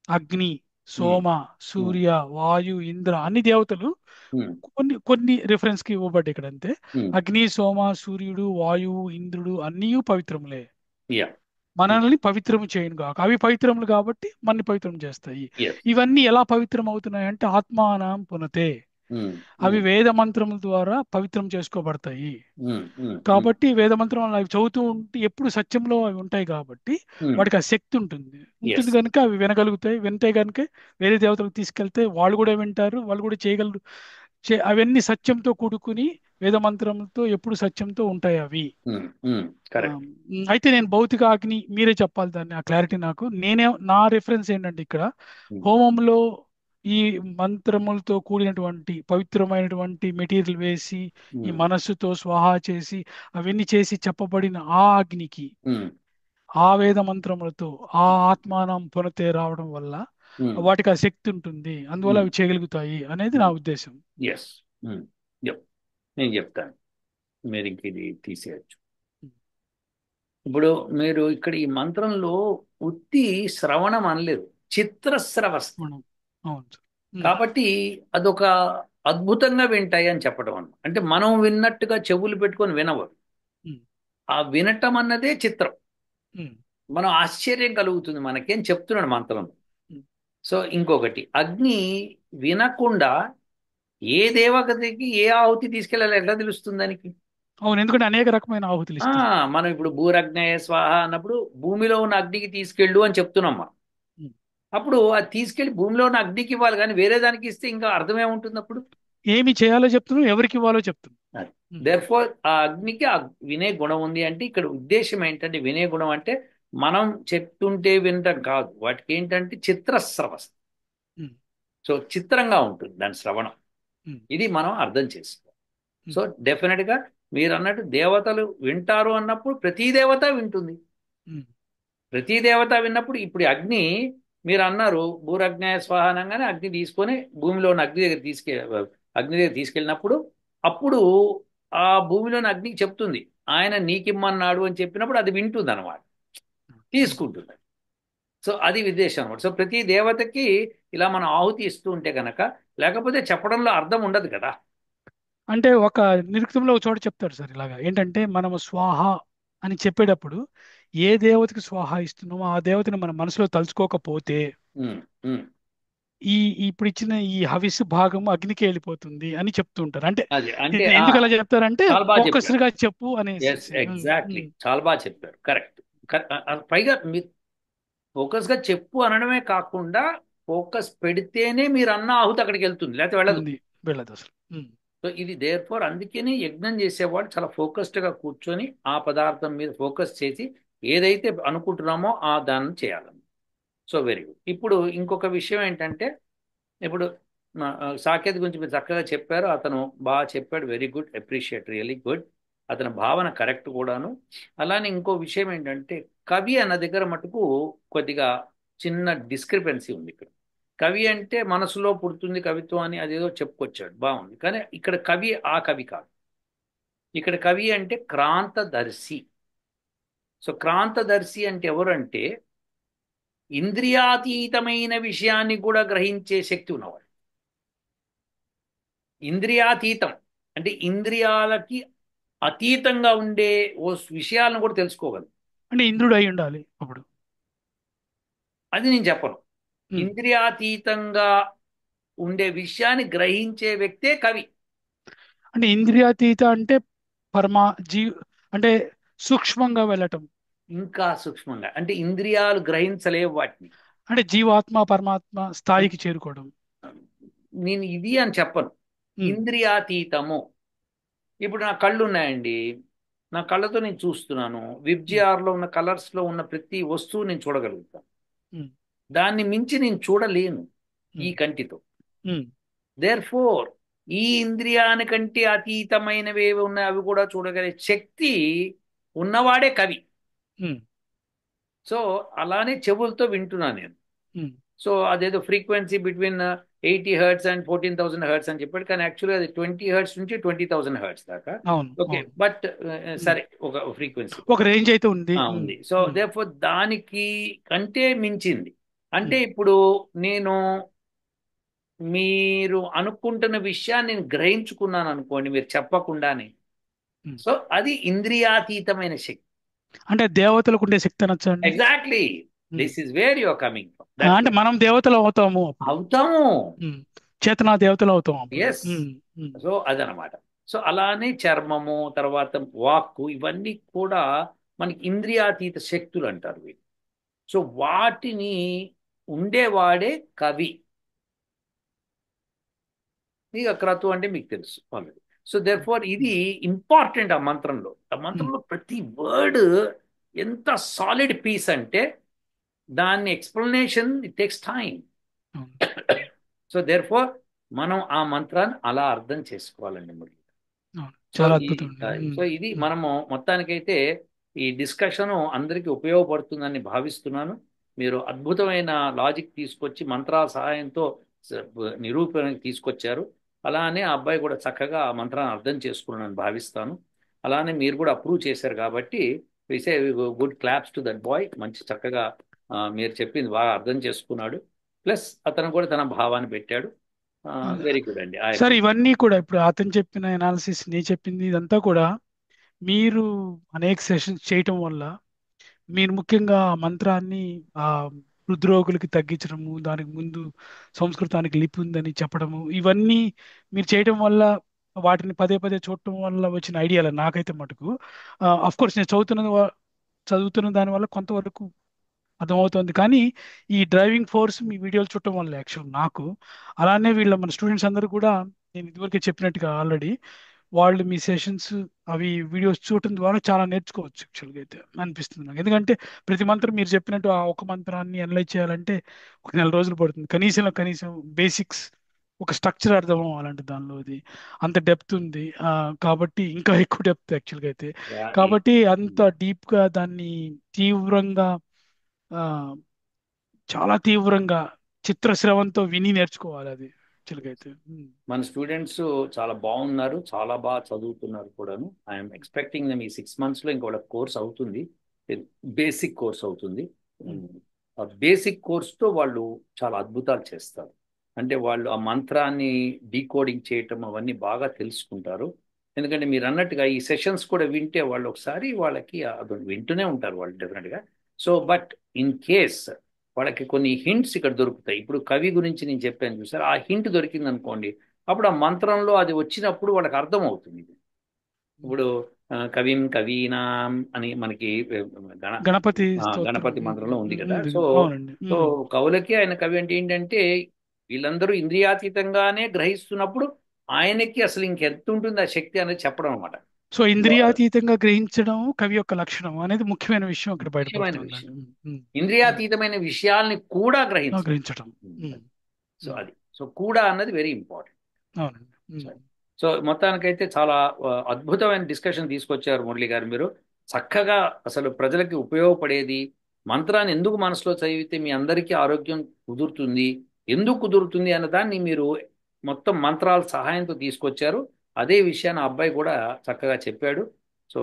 అగ్ని, ఉమ్, సోమ, ఉమ్, సూర్య, వాయు, ఇంద్ర అన్ని దేవతలు ఉమ్, కొన్ని కొన్ని రిఫరెన్స్ కి ఇవ్వబడ్డాయి ఇక్కడ అంతే. ఉమ్. అగ్ని, సోమ, సూర్యుడు, వాయువు, ఇంద్రుడు అన్నీ పవిత్రములే. యా. మనల్ని పవిత్రము చేయను గాక. అవి పవిత్రములు కాబట్టి మనని పవిత్రం చేస్తాయి. ఎస్. ఇవన్నీ ఎలా పవిత్రం అవుతున్నాయి అంటే ఆత్మానం పునతే. ఉమ్, అవి ఉమ్, వేద మంత్రముల ద్వారా పవిత్రం చేసుకోబడతాయి. ఉమ్, ఉమ్, ఉమ్, కాబట్టి వేద మంత్రం అవి చదువుతూ ఉంటే ఎప్పుడు సత్యంలో అవి ఉంటాయి కాబట్టి ఉమ్. వాటికి ఆ శక్తి ఉంటుంది. ఉంటుంది ఎస్. కనుక అవి వినగలుగుతాయి. వింటే కనుక వేరే దేవతలకు తీసుకెళ్తే వాళ్ళు కూడా వింటారు, వాళ్ళు కూడా చేయగలరు. అవన్నీ సత్యంతో కూడుకుని వేద మంత్రంతో ఎప్పుడు సత్యంతో ఉంటాయి అవి. ఉమ్, ఉమ్. కరెక్ట్. అయితే నేను భౌతిక అగ్ని మీరే చెప్పాలి దాన్ని, ఆ క్లారిటీ నాకు. నా రిఫరెన్స్ ఏంటంటే ఇక్కడ ఉమ్, హోమంలో ఈ మంత్రములతో కూడినటువంటి పవిత్రమైనటువంటి మెటీరియల్ వేసి ఈ ఉమ్, మనస్సుతో స్వాహా చేసి అవన్నీ చేసి చెప్పబడిన ఆ అగ్నికి ఉమ్, ఆ వేద మంత్రములతో ఆ ఆత్మానం పునతే రావడం వల్ల ఉమ్, వాటికి ఆ శక్తి ఉంటుంది, అందువల్ల ఉమ్, అవి చేయగలుగుతాయి అనేది నా ఉమ్. ఉద్దేశం. ఎస్. ఉమ్. యప్. నేను చెప్తాను. మీరు ఇంక ఇది తీసేయచ్చు. ఇప్పుడు మీరు ఇక్కడ ఈ మంత్రంలో ఉత్తి శ్రవణం అనలేదు, చిత్రస్రవస్తి. మనం అవును సార్. కాబట్టి అదొక అద్భుతంగా వింటాయి అని చెప్పడం అన్నమాట. అంటే మనం విన్నట్టుగా చెవులు పెట్టుకొని వినవరు. ఉమ్, ఆ వినటం అన్నదే చిత్రం. ఉమ్, మనం ఆశ్చర్యం కలుగుతుంది మనకేం చెప్తున్నాడు మంత్రం. ఉమ్. సో ఇంకొకటి, అగ్ని వినకుండా ఏ దేవతకి ఏ ఆహుతి తీసుకెళ్ళాలి ఎట్లా తెలుస్తుంది దానికి? అవును, ఎందుకంటే అనేక రకమైన ఆహుతులు ఆ ఇస్తుంది. మనం ఇప్పుడు భూరగ్నయ స్వాహ అన్నప్పుడు భూమిలో ఉన్న అగ్నికి తీసుకెళ్ళు అని చెప్తున్నాం మనం. ఉమ్. అప్పుడు అది తీసుకెళ్లి భూమిలో ఉన్న అగ్నికి ఇవ్వాలి, కానీ వేరే దానికి ఇస్తే ఇంకా అర్థమేముంటుంది అప్పుడు? ఏమి చేయాలో చెప్తున్నాం, ఎవరికి ఇవ్వాలో చెప్తున్నాం. ఉమ్, దేర్ఫోర్ ఆ అగ్నికి ఆ వినే గుణం ఉంది. అంటే ఇక్కడ ఉద్దేశం ఏంటంటే, వినే గుణం అంటే మనం చెప్తుంటే వినటం కాదు, వాటికి ఏంటంటే చిత్రస్రవస్థ. ఉమ్, సో చిత్రంగా ఉంటుంది దాని శ్రవణం. ఉమ్, ఇది మనం అర్థం చేసుకోవాలి. సో ఉమ్, డెఫినెట్ గా మీరు అన్నట్టు దేవతలు వింటారు అన్నప్పుడు ప్రతి దేవత వింటుంది. ఉమ్, ప్రతి దేవత విన్నప్పుడు ఇప్పుడు ఈ అగ్ని, మీరు అన్నారు భూరగ్నేయ స్వాహ అనగానే అగ్ని తీసుకొని భూమిలో ఉన్న అగ్ని దగ్గర తీసుకెళ్ళినప్పుడు అప్పుడు ఆ భూమిలోని అగ్నికి చెప్తుంది ఆయన నీకిమ్మన్నాడు అని చెప్పినప్పుడు అది వింటుంది అనమాట, ఉమ్. తీసుకుంటుంది. సో అది విదేశం అనమాట. సో ప్రతి దేవతకి ఇలా మనం ఆహుతి ఇస్తూ ఉంటే గనక, లేకపోతే చెప్పడంలో అర్థం ఉండదు కదా. అంటే ఒక నిరుక్తంలో ఒక చోట చెప్తారు సార్ ఇలాగా, ఏంటంటే మనము స్వాహ అని చెప్పేటప్పుడు ఏ దేవతకి స్వాహ ఇస్తున్నామో ఆ దేవతని మన మనసులో తలుచుకోకపోతే ఉమ్, ఉమ్. ఈ ఇప్పుడు ఇచ్చిన ఈ హవిస్సు భాగం అగ్నికి వెళ్ళిపోతుంది అని చెప్తూ ఉంటారు. అంటే అది అంటే ఎందుకు అలా చెప్తారంటే చాలా బాగా చెప్పారు. ఫోకస్డ్ గా చెప్పు అనేసి. ఎస్, ఎగ్జాక్ట్లీ, చాలా బాగా చెప్పారు. కరెక్ట్. పైగా మీరు ఫోకస్ గా చెప్పు అనడమే కాకుండా ఫోకస్ పెడితేనే మీరు అన్న ఆహుతి అక్కడికి వెళ్తుంది, లేకపోతే వెళ్ళదు. ఉంది, వెళ్ళదు అసలు. సో ఇది దేర్ ఫోర్ అందుకని యజ్ఞం చేసేవాడు చాలా ఫోకస్డ్ గా కూర్చొని ఆ పదార్థం మీద ఫోకస్ చేసి ఏదైతే అనుకుంటున్నామో ఆ దాన్ని చేయాలని. So very good. ఇప్పుడు ఇంకొక విషయం ఏంటంటే, ఇప్పుడు సాకేత్ గురించి మీరు చక్కగా చెప్పారు, అతను బాగా చెప్పాడు, very good, appreciate, really good. అతని భావన కరెక్ట్ కూడాను. అలానే ఇంకో విషయం ఏంటంటే, కవి అన్న దగ్గర మటుకు కొద్దిగా చిన్న డిస్క్రిపెన్సీ ఉంది ఇక్కడ. కవి అంటే మనసులో పుడుతుంది కవిత్వం అని అదేదో చెప్పుకొచ్చాడు, బాగుంది. కానీ ఇక్కడ కవి ఆ కవి కాదు. ఇక్కడ కవి అంటే క్రాంతదర్శి. సో క్రాంతదర్శి అంటే ఎవరంటే ఇంద్రియాతీతమైన విషయాన్ని కూడా గ్రహించే శక్తి ఉన్నవాడు. ఇంద్రియాతీతం అంటే ఇంద్రియాలకి అతీతంగా ఉండే ఓ విషయాలను కూడా తెలుసుకోగలరు. అంటే ఇంద్రుడు అయి ఉండాలి అప్పుడు. అది నేను చెప్పను. ఉమ్. ఇంద్రియాతీతంగా ఉండే విషయాన్ని గ్రహించే వ్యక్తే కవి. అంటే ఇంద్రియాతీత అంటే పరమా జీ అంటే సూక్ష్మంగా వెళ్ళటం. ఇంకా సూక్ష్మంగా అంటే ఇంద్రియాలు గ్రహించలేవు వాటిని. అంటే జీవాత్మ పరమాత్మ స్థాయికి చేరుకోవడం. నేను ఇది అని చెప్పను. ఉమ్, ఇంద్రియాతీతము. ఇప్పుడు నా కళ్ళు ఉన్నాయండి, నా కళ్ళతో నేను చూస్తున్నాను, ఉమ్, విబ్జిఆర్లో ఉన్న కలర్స్లో ఉన్న ప్రతి వస్తువు నేను చూడగలుగుతాను. ఉమ్, దాన్ని మించి నేను చూడలేను ఈ ఉమ్, కంటితో. ఉమ్, దేర్ ఫోర్ ఈ ఇంద్రియానికంటే అతీతమైనవి ఏవి ఉన్నాయి అవి కూడా చూడగలిగే శక్తి ఉన్నవాడే కవి. ఉమ్, సో అలానే చెవులతో వింటున్నా నేను. ఉమ్, సో అదేదో frequency between 80 hertz and 14,000 hertz అని చెప్పాడు, కానీ యాక్చువల్గా అది 20 హెర్ట్స్ నుంచి 20,000 హెర్ట్స్ దాకా. అవును ఓకే, అవును. బట్ ఉమ్, సరే, ఒక ఫ్రీక్వెన్సీ ఒక రేంజ్ అయితే ఉంది. ఉంది. సో దేర్ఫోర్ దానికి కంటే మించింది. అంటే ఉమ్, ఇప్పుడు నేను మీరు అనుకుంటున్న విషయాన్ని నేను గ్రహించుకున్నాను అనుకోండి మీరు చెప్పకుండానే. ఉమ్. సో అది ఇంద్రియాతీతమైన శక్తి. అంటే దేవతలకు ఉండే శక్తి అనొచ్చా అండి అది? Exactly, um. This is where your coming from. That's అంటే మనం దేవతలు అవుతాము అప్పుడు. అవుతాము. ఉమ్. చేతనా దేవతలు అవుతాం అప్పుడు. ఎస్. ఉమ్, ఉమ్, సో అదనమాట. సో అలానే చర్మము, తర్వాత వాక్కు, ఇవన్నీ కూడా మనకి ఇంద్రియాతీత శక్తులు అంటారు వీళ్ళు. సో వాటిని ఉండేవాడే కవి. ఇక క్రతు అంటే మీకు తెలుసు ఆల్రెడీ. సో దేర్ ఫార్ ఇది ఇంపార్టెంట్. ఆ మంత్రంలో, ఆ మంత్రంలో ప్రతి వర్డ్ ఎంత సాలిడ్ పీస్ అంటే దాన్ని ఎక్స్ప్లెనేషన్ ఇట్ టేక్స్ టైం. అవును. సో దేర్ ఫార్ మనం ఆ మంత్రాన్ని అలా అర్థం చేసుకోవాలండి మురళి. అవును. సో చాలా ఈ అద్భుతం అండి. సో ఇది మనము మొత్తానికైతే ఈ డిస్కషన్ అందరికీ ఉపయోగపడుతుందని భావిస్తున్నాను. మీరు అద్భుతమైన లాజిక్ తీసుకొచ్చి మంత్రాల సహాయంతో స- నిరూపణకి తీసుకొచ్చారు. అలానే ఆ అబ్బాయి కూడా చక్కగా ఆ మంత్రాన్ని అర్థం చేసుకున్నానని భావిస్తాను. అలానే మీరు కూడా అప్రూవ్ చేశారు కాబట్టి విసే good claps to that boy. మంచి చక్కగా మీరు చెప్పింది బాగా అర్థం చేసుకున్నాడు. ప్లస్ అతను కూడా తన భావాన్ని పెట్టాడు. అదే. వెరీ గుడ్ అండి. I sir approve. ఇవన్నీ కూడా ఇప్పుడు అతను చెప్పిన ఎనాలిసిస్, నీ చెప్పింది, ఇదంతా కూడా మీరు అనేక సెషన్స్ చేయటం వల్ల మీరు ముఖ్యంగా ఆ మంత్రాన్ని ఆ హృద్రోగులకి తగ్గించడము, దానికి ముందు సంస్కృతానికి లిపి ఉందని చెప్పడము, ఇవన్నీ మీరు చేయడం వల్ల, వాటిని పదే పదే చూడటం వల్ల వచ్చిన ఐడియాలు నాకైతే మటుకు అఫ్ కోర్స్ నేను చదువుతున్న దాని వల్ల కొంతవరకు అర్థమవుతుంది. కానీ ఈ డ్రైవింగ్ ఫోర్స్ మీ వీడియోలు చూడటం వల్ల యాక్చువల్ నాకు, అలానే వీళ్ళ మన స్టూడెంట్స్ అందరూ కూడా, నేను ఇదివరకే చెప్పినట్టుగా ఆల్రెడీ, వాళ్ళు మీ సెషన్స్ అవి వీడియోస్ చూడటం ద్వారా చాలా నేర్చుకోవచ్చు యాక్చువల్గా అయితే అనిపిస్తుంది నాకు. ఎందుకంటే ప్రతి మంత్రం మీరు చెప్పినట్టు ఆ ఒక మంత్రాన్ని అనలైజ్ చేయాలంటే ఒక 1 నెల రోజులు పడుతుంది కనీసంలో కనీసం. బేసిక్స్, ఒక స్ట్రక్చర్ అర్థం అవ్వాలంటే దానిలో అది అంత డెప్త్ ఉంది. కాబట్టి ఇంకా ఎక్కువ డెప్త్ యాక్చువల్గా అయితే. కాబట్టి అంత డీప్గా దాన్ని తీవ్రంగా, ఆ, చాలా తీవ్రంగా చిత్రశ్రవంతో విని నేర్చుకోవాలి అది యాక్చువల్గా అయితే. మన స్టూడెంట్స్ చాలా బాగున్నారు, చాలా బాగా చదువుతున్నారు కూడాను. ఐఎమ్ ఎక్స్పెక్టింగ్ ఈ 6 మంత్స్లో ఇంకా వాళ్ళ కోర్స్ అవుతుంది, బేసిక్ కోర్స్ అవుతుంది. ఉమ్, ఆ బేసిక్ కోర్స్తో వాళ్ళు చాలా అద్భుతాలు చేస్తారు. అంటే వాళ్ళు ఆ మంత్రాన్ని డీకోడింగ్ చేయటం అవన్నీ బాగా తెలుసుకుంటారు. ఎందుకంటే మీరు అన్నట్టుగా ఈ సెషన్స్ కూడా వింటే వాళ్ళు ఒకసారి వాళ్ళకి అది వింటూనే ఉంటారు వాళ్ళు డెఫినెట్గా. సో బట్ ఇన్ కేస్ వాళ్ళకి కొన్ని హింట్స్ ఇక్కడ దొరుకుతాయి. ఇప్పుడు కవి గురించి నేను చెప్పాను చూసారు, ఆ హింట్ దొరికింది అనుకోండి, అప్పుడు ఆ మంత్రంలో అది వచ్చినప్పుడు వాళ్ళకి అర్థం అవుతుంది. ఇప్పుడు కవిం కవీనాం అని మనకి గణ గణపతి స్తోత్రం. గణపతి మంత్రంలో ఉంది కదా. ఉంది. సో అవునండి. సో కవులకి ఆయన కవి అంటే ఏంటంటే వీళ్ళందరూ ఇంద్రియాతీతంగానే గ్రహిస్తున్నప్పుడు ఆయనకి అసలు ఇంకెంత ఉంటుంది ఆ శక్తి అనేది చెప్పడం అనమాట. సో ఇంద్రియాతీతంగా గ్రహించడం కవి యొక్క లక్షణం అనేది ముఖ్యమైన విషయం ఇక్కడ ముఖ్యమైన బయటపడుతుందండి. విషయం, ఇంద్రియాతీతమైన విషయాల్ని కూడా గ్రహించడం. గ్రహించడం. సో అది, సో కూడా అన్నది వెరీ ఇంపార్టెంట్. అవునండి. సో మొత్తానికైతే చాలా అద్భుతమైన డిస్కషన్ తీసుకొచ్చారు మురళి గారు మీరు. చక్కగా అసలు ప్రజలకి ఉపయోగపడేది, మంత్రాన్ని ఎందుకు మనసులో చదివితే మీ అందరికీ ఆరోగ్యం కుదురుతుంది, ఎందుకు కుదురుతుంది అన్న దాన్ని మీరు మొత్తం మంత్రాల సహాయంతో తీసుకొచ్చారు. అదే విషయాన్ని ఆ అబ్బాయి కూడా చక్కగా చెప్పాడు. సో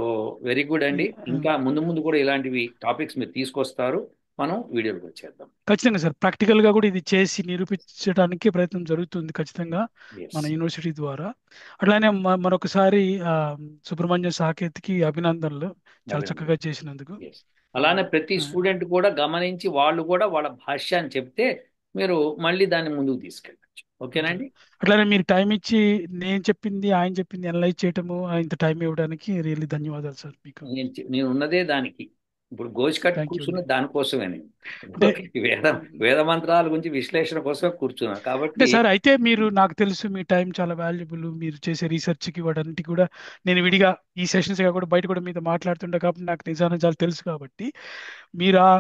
వెరీ గుడ్ అండి. ఇంకా ముందు ముందు కూడా ఇలాంటివి టాపిక్స్ మీరు తీసుకొస్తారు. మనం వీడియోకి వచ్చేద్దాం. ఖచ్చితంగా సార్, ప్రాక్టికల్ గా కూడా ఇది చేసి నిరూపించడానికి ప్రయత్నం జరుగుతుంది ఖచ్చితంగా మన యూనివర్సిటీ ద్వారా. అట్లానే మరొకసారి సుబ్రహ్మణ్య సాకేత్కి అభినందనలు, చాలా చక్కగా చేసినందుకు. అలానే ప్రతి స్టూడెంట్ కూడా గమనించి వాళ్ళు కూడా వాళ్ళ భాష్యాన్ని చెప్తే మీరు మళ్ళీ దాన్ని ముందుకు తీసుకెళ్ళచ్చు. ఓకేనండి. అట్లానే మీరు టైం ఇచ్చి నేను చెప్పింది ఆయన చెప్పింది అనలైజ్ చేయటము, ఇంత టైం ఇవ్వడానికి రియల్లీ ధన్యవాదాలు సార్ మీకు. నేను ఉన్నదే దానికి, ఇప్పుడు గోచి కట్టి కూర్చున్న దానికోసమే. నేను వేద మంత్రాల గురించి విశ్లేషణ కోసమే కూర్చున్నాను కాబట్టి. సార్ అయితే మీరు, నాకు తెలుసు మీ టైం చాలా వాల్యుబుల్, మీరు చేసే రీసెర్చ్కి వాటన్నిటికి కూడా నేను విడిగా ఈ సెషన్స్ కూడా బయట కూడా మీతో మాట్లాడుతుంటా కాబట్టి నాకు నిజాన్ని చాలా తెలుసు. కాబట్టి మీరు ఆ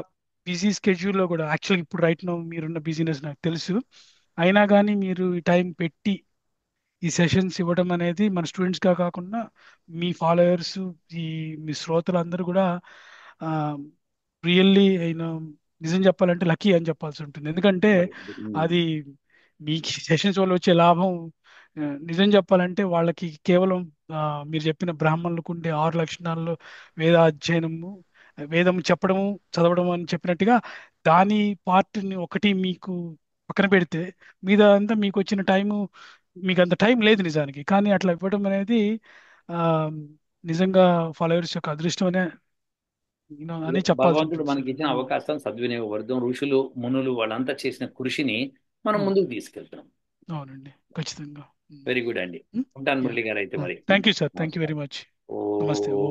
బిజీ స్కెడ్యూల్లో కూడా, యాక్చువల్గా ఇప్పుడు రైట్ నో మీరున్న బిజీనెస్ నాకు తెలుసు, అయినా కానీ మీరు ఈ టైం పెట్టి ఈ సెషన్స్ ఇవ్వడం అనేది మన స్టూడెంట్స్గా కాకుండా మీ ఫాలోయర్స్, ఈ మీ శ్రోతలందరూ కూడా రియల్లీ అయిన నిజం చెప్పాలంటే లక్కీ అని చెప్పాల్సి ఉంటుంది. ఎందుకంటే అది మీకు సెషన్స్ వల్ల వచ్చే లాభం నిజం చెప్పాలంటే వాళ్ళకి కేవలం మీరు చెప్పిన బ్రాహ్మణులకు ఉండే 6 లక్షణాల్లో వేదాధ్యయనము, వేదం చెప్పడము, చదవడం అని చెప్పినట్టుగా దాని పార్ట్ని ఒకటి మీకు పక్కన పెడితే మీద అంతా మీకు వచ్చిన టైము, మీకు అంత టైం లేదు నిజానికి. కానీ అట్లా ఇవ్వడం అనేది ఆ, నిజంగా ఫాలోవర్స్ యొక్క అదృష్టం అని చెప్పాల్సి భగవంతుడు ఉంటుంది మనకి సార్. ఇచ్చిన అవకాశం సద్వినియోగపడదాం. ఋషులు మునులు వాళ్ళంతా చేసిన కృషిని మనం ముందుకు తీసుకెళ్తున్నాం. అవునండి, ఖచ్చితంగా. వెరీ గుడ్ అండి. ఉంటాను మురళి గారు అయితే మరి. Thank you sir, thank you very నమస్కారం. మచ్. నమస్తే. ఓ